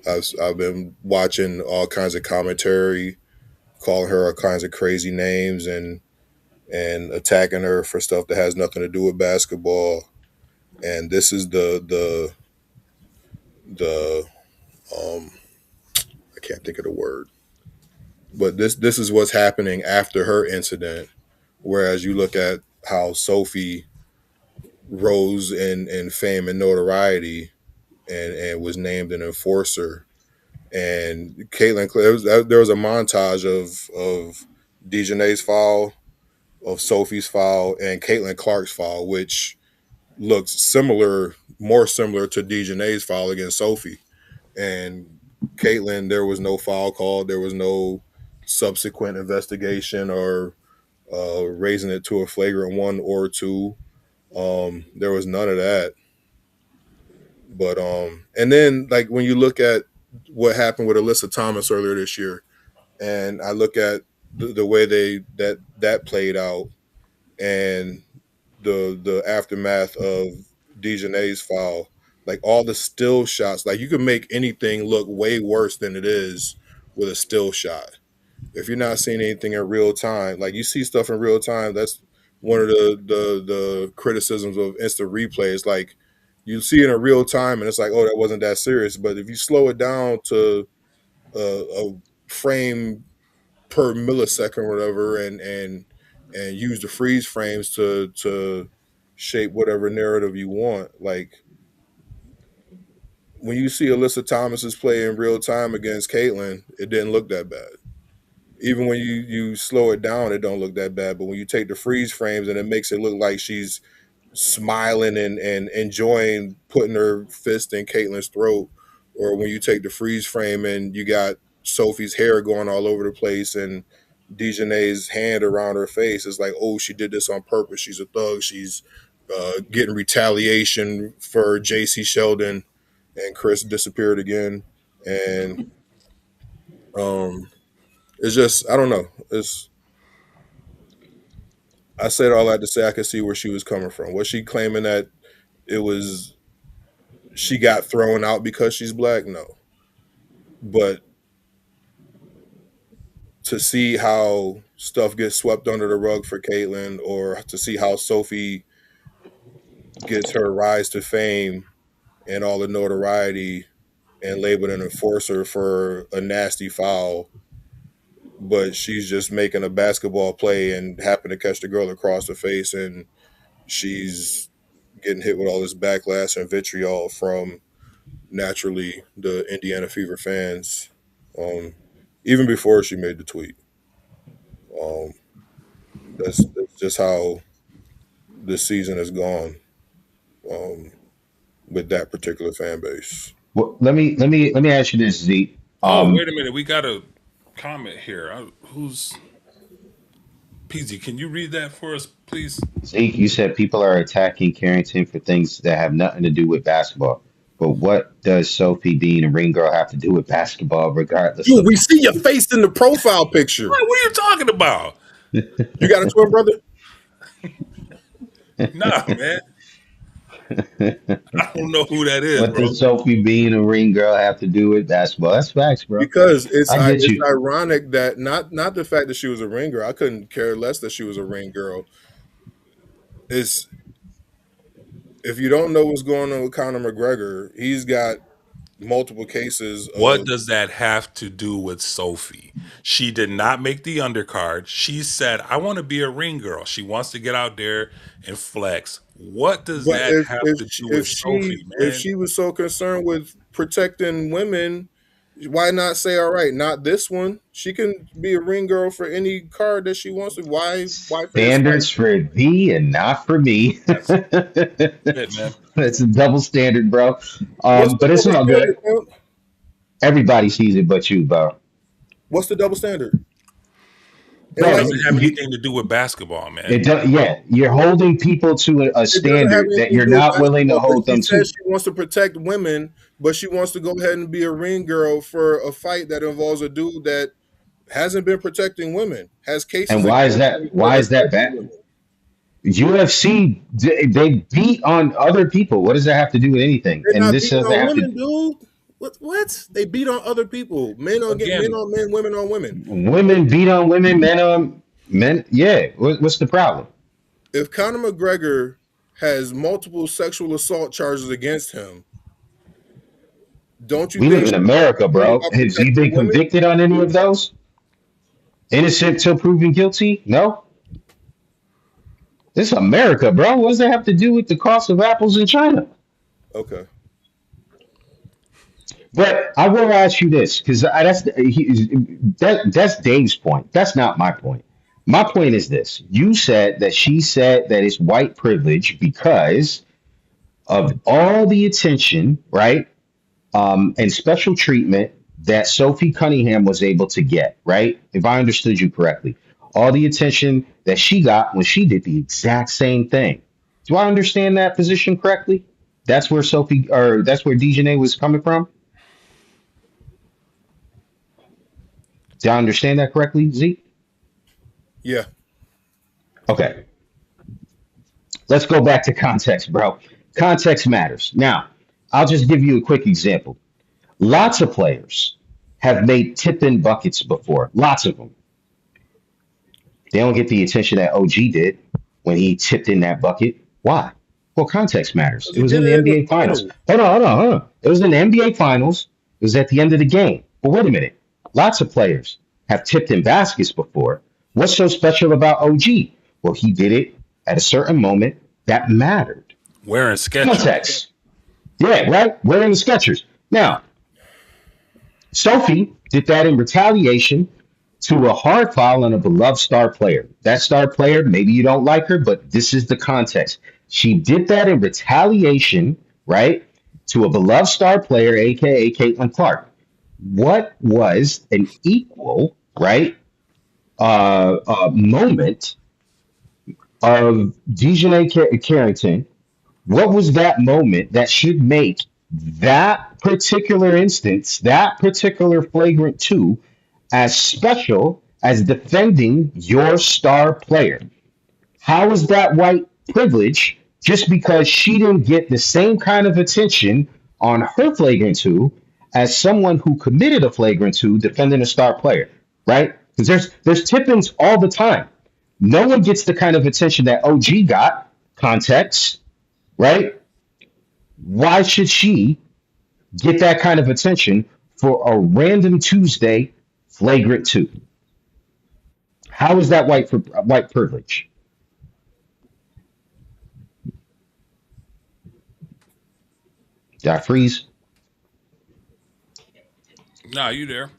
I've been watching all kinds of commentary, calling her all kinds of crazy names and attacking her for stuff that has nothing to do with basketball. And this is the I can't think of the word, but this is what's happening after her incident. Whereas you look at how Sophie rose in fame and notoriety and was named an enforcer. And Caitlin, there was a montage of Dejanay's foul, of Sophie's foul, and Caitlin Clark's foul, which looks similar, more similar to Dejanay's foul against Sophie. And Caitlin, there was no foul called. There was no subsequent investigation or raising it to a flagrant one or two. There was none of that. But and then like when you look at what happened with Alyssa Thomas earlier this year, and I look at the way that played out, and the aftermath of Dejanay's foul, like all the still shots, like you can make anything look way worse than it is with a still shot. If you're not seeing anything in real time, like you see stuff in real time, that's one of the criticisms of instant replays. Like you see it in real time, and it's like, oh, that wasn't that serious. But if you slow it down to a frame per millisecond or whatever, and use the freeze frames to shape whatever narrative you want. Like when you see Alyssa Thomas's play in real time against Caitlin, it didn't look that bad. Even when you slow it down, it don't look that bad. But when you take the freeze frames and it makes it look like she's smiling and enjoying putting her fist in Caitlin's throat, or when you take the freeze frame and you got Sophie's hair going all over the place and Dejanay's hand around her face, it's like, oh, she did this on purpose. She's a thug. She's getting retaliation for J.C. Sheldon, and Chris disappeared again. And um, it's just, I don't know. It's I said all that to say I could see where she was coming from. Was she claiming that it was she got thrown out because she's black? No. But to see how stuff gets swept under the rug for Caitlyn, or to see how Sophie gets her rise to fame and all the notoriety and labeled an enforcer for a nasty foul, but she's just making a basketball play and happen to catch the girl across the face, and she's getting hit with all this backlash and vitriol from naturally the Indiana Fever fans, um, even before she made the tweet. Um, that's just how this season has gone, um, with that particular fan base. Well, let me ask you this, Zeke. Oh, wait a minute. We got a comment here. Who's PZ? Can you read that for us, please? Zeke, you said people are attacking Carrington for things that have nothing to do with basketball. But what does Sophie being a ring girl have to do with basketball, regardless Dude, of? we see your face in the profile picture. What are you talking about? You got a twin brother? Nah, man. I don't know who that is, What bro. does Sophie being a ring girl have to do with basketball? That's facts, bro. Because I get it's you. ironic that not the fact that she was a ring girl. I couldn't care less that she was a ring girl. It's if you don't know what's going on with Conor McGregor, he's got multiple cases What of. does that have to do with Sophie? She did not make the undercard. She said, I want to be a ring girl. She wants to get out there and flex. What does But that have to do with if she Sophie, if man? she was so concerned with protecting women, why not say, all right, not this one? She can be a ring girl for any card that she wants to. Why fist fight? Standards for thee and not for me. That's it, man. That's a double standard, bro. What's the But it's double all standard, good. pimp? Everybody sees it but you, bro. What's the double standard? It Bro, Enlighten doesn't have me. anything to do with basketball, man. it does, yeah, you're holding people to a It doesn't have standard that anything to you're do with not willing to basketball, but hold she them says to. she wants to protect women, but she wants to go ahead and be a ring girl for a fight that involves a dude that hasn't been protecting women, has And cases why is against that? him for Why is that assaulting bad? women. UFC, they beat on other people. What does that have to do with anything? They're And not this beating doesn't on have to. women, dude. What? They beat on other people. Men Again, on men, women on women. Women beat on women, men on men. Yeah, what's the problem? If Conor McGregor has multiple sexual assault charges against him, don't you We live think in she should America, be bro. about Has he protecting been women? convicted on any of those? Innocent till proven guilty? No. This is America, bro. What does that have to do with the cost of apples in China? Okay. But I will ask you this, because that's Dave's point. That's not my point. My point is this: you said that she said that it's white privilege because of all the attention, right, and special treatment that Sophie Cunningham was able to get, right? If I understood you correctly, all the attention that she got when she did the exact same thing. Do I understand that position correctly? That's where Sophie, or that's where Dejanay was coming from. Do I understand that correctly, Zeke? Yeah. Okay, let's go back to context, bro. Context matters. Now, I'll just give you a quick example. Lots of players have made tip in buckets before. Lots of them. They don't get the attention that OG did when he tipped in that bucket. Why? Well, context matters. Because It he was did in the it in the NBA Finals. finals. Hold on. It was in the NBA Finals. It was at the end of the game. But wait a minute. Lots of players have tipped in baskets before. What's so special about OG? Well, he did it at a certain moment that mattered. wearing Skechers. Context. Yeah, right? Wearing the Skechers. Now, Sophie did that in retaliation to a hard foul on a beloved star player. That star player, maybe you don't like her, but this is the context. She did that in retaliation, right, to a beloved star player, aka Caitlin Clark. What was an equal, right, moment of Dejanay Carrington? What was that moment that should make that particular instance, that particular flagrant two, as special as defending your star player? How is that white privilege just because she didn't get the same kind of attention on her flagrant two as someone who committed a flagrant two defending a star player, right? Because there's tip-ins all the time. No one gets the kind of attention that OG got. Context, right? Why should she get that kind of attention for a random Tuesday flagrant two? How is that white privilege? Did I freeze? Nah, you there?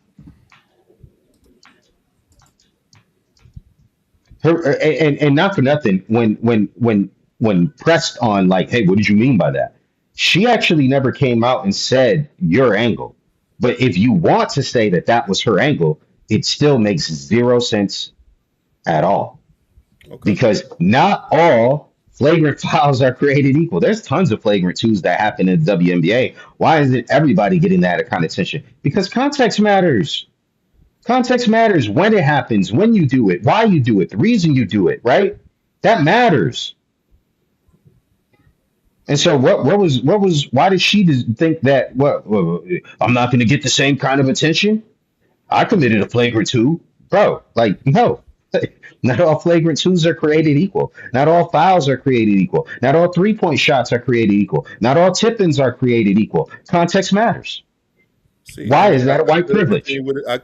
Her and not for nothing. When pressed on like, hey, what did you mean by that? She actually never came out and said your angle. But if you want to say that that was her angle, it still makes zero sense at all Okay. because not all flagrant fouls are created equal. There's tons of flagrant twos that happen in the WNBA. Why isn't everybody getting that kind of attention? Because context matters. Context matters when it happens, when you do it, why you do it, the reason you do it, right? That matters. And so what was why did she think that I'm not going to get the same kind of attention? I committed a flagrant two, bro. Like no, not all flagrant twos are created equal. Not all fouls are created equal. Not all 3-point shots are created equal. Not all tip-ins are created equal. Context matters. See, Why and is that a I white could privilege, continue with it. I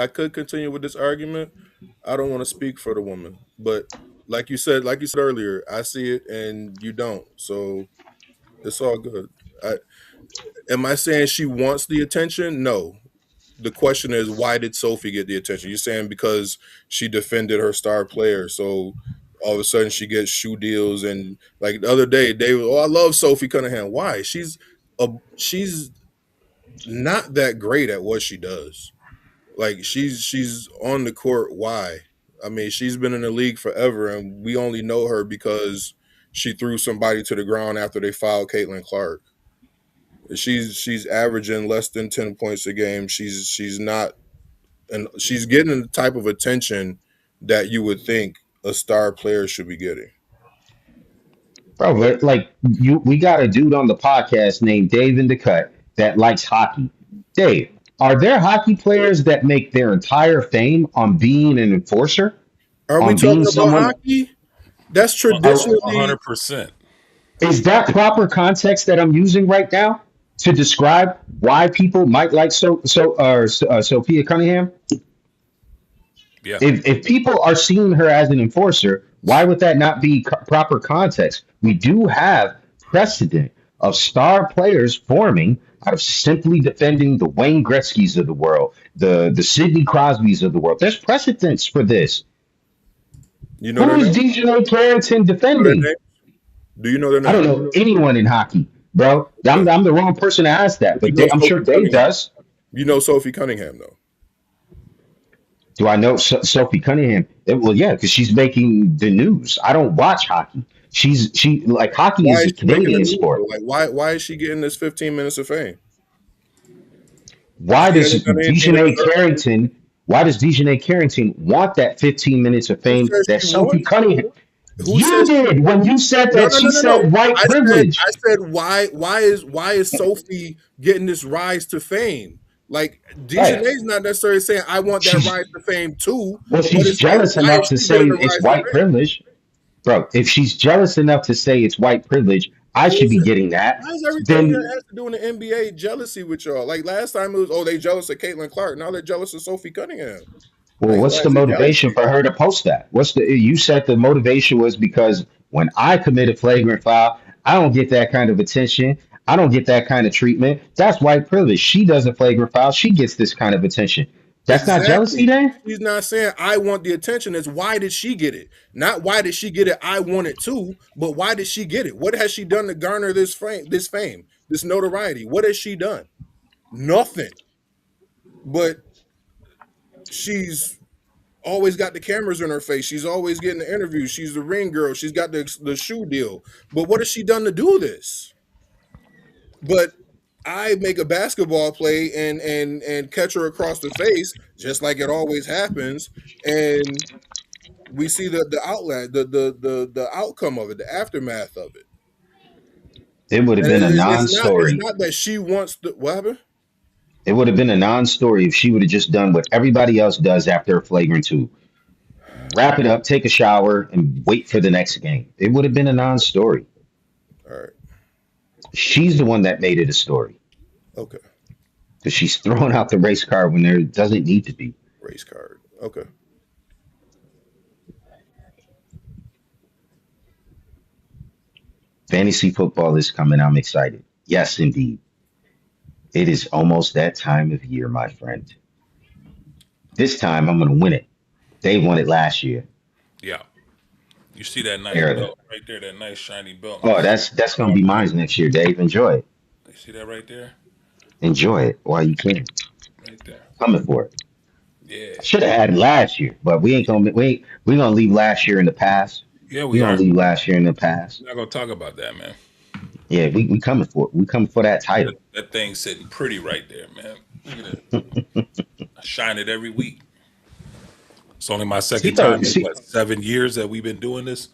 could continue with this argument. I don't want to speak for the woman, but like you said earlier, I see it and you don't. So it's all good. I, am I saying she wants the attention? No. The question is, why did Sophie get the attention? You're saying because she defended her star player, so all of a sudden she gets shoe deals, and like the other day, they were, oh, I love Sophie Cunningham. Why? She's not that great at what she does. Like she's on the court. Why? I mean, she's been in the league forever, and we only know her because she threw somebody to the ground after they fouled Caitlin Clark. She's averaging less than 10 points a game. She's not, and she's getting the type of attention that you would think a star player should be getting. bro? But like we got a dude on the podcast named Dave in the Cut that likes hockey. Dave, are there hockey players that make their entire fame on being an enforcer, Are we on being talking about someone? hockey? That's A traditionally. hundred percent. Is that proper context that I'm using right now to describe why people might like Sophia Cunningham? Yeah. If people are seeing her as an enforcer, why would that not be proper context? We do have precedent of star players forming out of simply defending the Wayne Gretzky's of the world, the Sidney Crosby's of the world. There's precedents for this. You know Who their is name? DJ Carrington You know their defending? name? Do you know their I don't name? know anyone in hockey, bro. Okay. I'm the wrong person to ask that, You but know I'm sure Sophie Dave Cunningham. does. You know Sophie Cunningham though. Do I know Sophie Cunningham? Well, yeah, because she's making the news. I don't watch hockey. She like hockey Why is a is she making the Canadian news though? sport. Like why is she getting this 15 minutes of fame? Why She does hasn't done anything to Dejanay deserve it. Carrington? Why does Dejanay Carrington want that 15 minutes of Who fame says that she Sophie wants? Cunningham? Who You says did when you said no, that no, she no, no, no. said white I privilege. said why is Sophie getting this rise to fame? Like Right. Dejanay's not necessarily saying I want that She's rise to fame too, well, but she's it's saying jealous why enough is to she say getting the it's rise to white fame? privilege. Bro, if she's jealous enough to say it's white privilege, I Who should is be it? getting that. Why is everything that Then has to do in the NBA jealousy with y'all? Like last time it was, oh, they jealous of Caitlin Clark. Now they're jealous of Sophie Cunningham. well, Like, what's why the is it motivation jealousy? for her to post that? What's the you said the motivation was because when I commit a flagrant foul, I don't get that kind of attention. I don't get that kind of treatment. That's white privilege. She does a flagrant foul, she gets this kind of attention. That's not jealousy Exactly. then? She's not saying I want the attention. It's why did she get it? Not why did she get it? I want it too. But why did she get it? What has she done to garner this fame, this notoriety? What has she done? Nothing. But she's always got the cameras in her face. She's always getting the interviews. She's the ring girl. She's got the shoe deal. But what has she done to do this? But I make a basketball play and catch her across the face, just like it always happens, and we see the outlet, the outcome of it, the aftermath of it. It would have And been a it's non-story. not that she wants the what happened? It would have been a non-story if she would have just done what everybody else does after a flagrant two. Wrap it up, take a shower, and wait for the next game. It would have been a non-story. All right. She's the one that made it a story Okay. because she's throwing out the race car when there doesn't need to be. Race card. Okay. Fantasy football is coming. I'm excited. Yes, indeed. It is almost that time of year, my friend. This time I'm going to win it. They won it last year. Yeah. You see that nice Barely. belt right there, that nice shiny belt. Oh, that's going to be mine next year, Dave. Enjoy it. You see that right there? Enjoy it while you can. Right there. Coming for it. Yeah. I should have had last year, but we gonna leave last year in the past. Yeah, We we gonna are. leave last year in the past. We're not gonna talk about that, man. Yeah, we coming for it. We coming for that That, title. that thing's sitting pretty right there, man. Look at it. I shine it every week. It's only my second time in See, what 7 years that we've been doing this.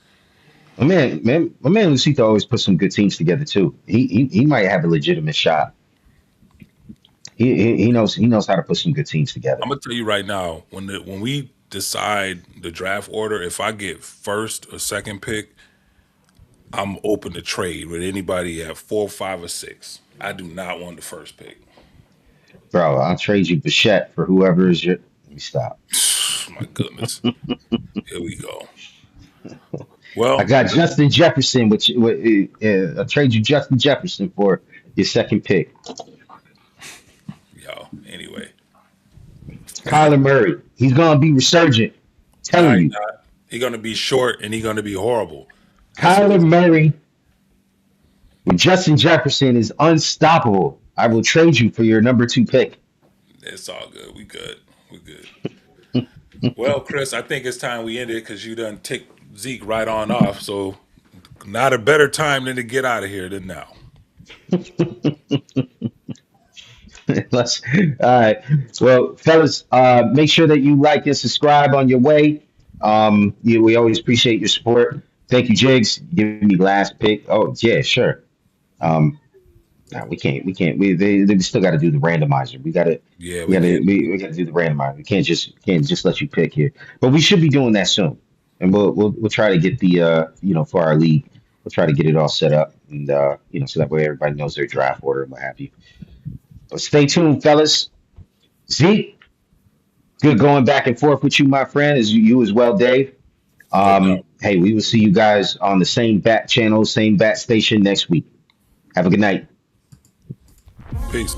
my man Lucito always puts some good teams together too. He might have a legitimate shot. He knows how to put some good teams together. I'm gonna tell you right now, when we decide the draft order, if I get first or second pick, I'm open to trade with anybody at 4, 5, or 6. I do not want the first pick. Bro, I'll trade you Bichette for whoever is your. Let me stop. My goodness. Here we go. I Well, got Justin Jefferson, I'll trade you Justin Jefferson for your second pick. y'all. Anyway, Kyler Murray, he's gonna be resurgent. nah, Telling he you, not. He gonna be short and he gonna be horrible. That's Kyler Murray with Justin Jefferson is unstoppable. I will trade you for your number two pick. it's all good. We good. We good. Well, Chris, I think it's time we end it because you done ticked Zeke right on off. So, not a better time than to get out of here than now. Let's all right. Well, fellas, make sure that you like and subscribe on your way. We always appreciate your support. Thank you, Jigs. Give me last pick. Oh yeah, sure. Um, no, we can't. They still got to do the randomizer. Yeah, we can't. we got to do the randomizer. We can't just let you pick here. But we should be doing that soon, and we'll try to get the for our league. We'll try to get it all set up, and so that way everybody knows their draft order and what have you. But stay tuned, fellas. Zeke, good going back and forth with you, my friend, as you as well, Dave. No doubt. Hey, we will see you guys on the same bat channel, same bat station next week. Have a good night. Peace.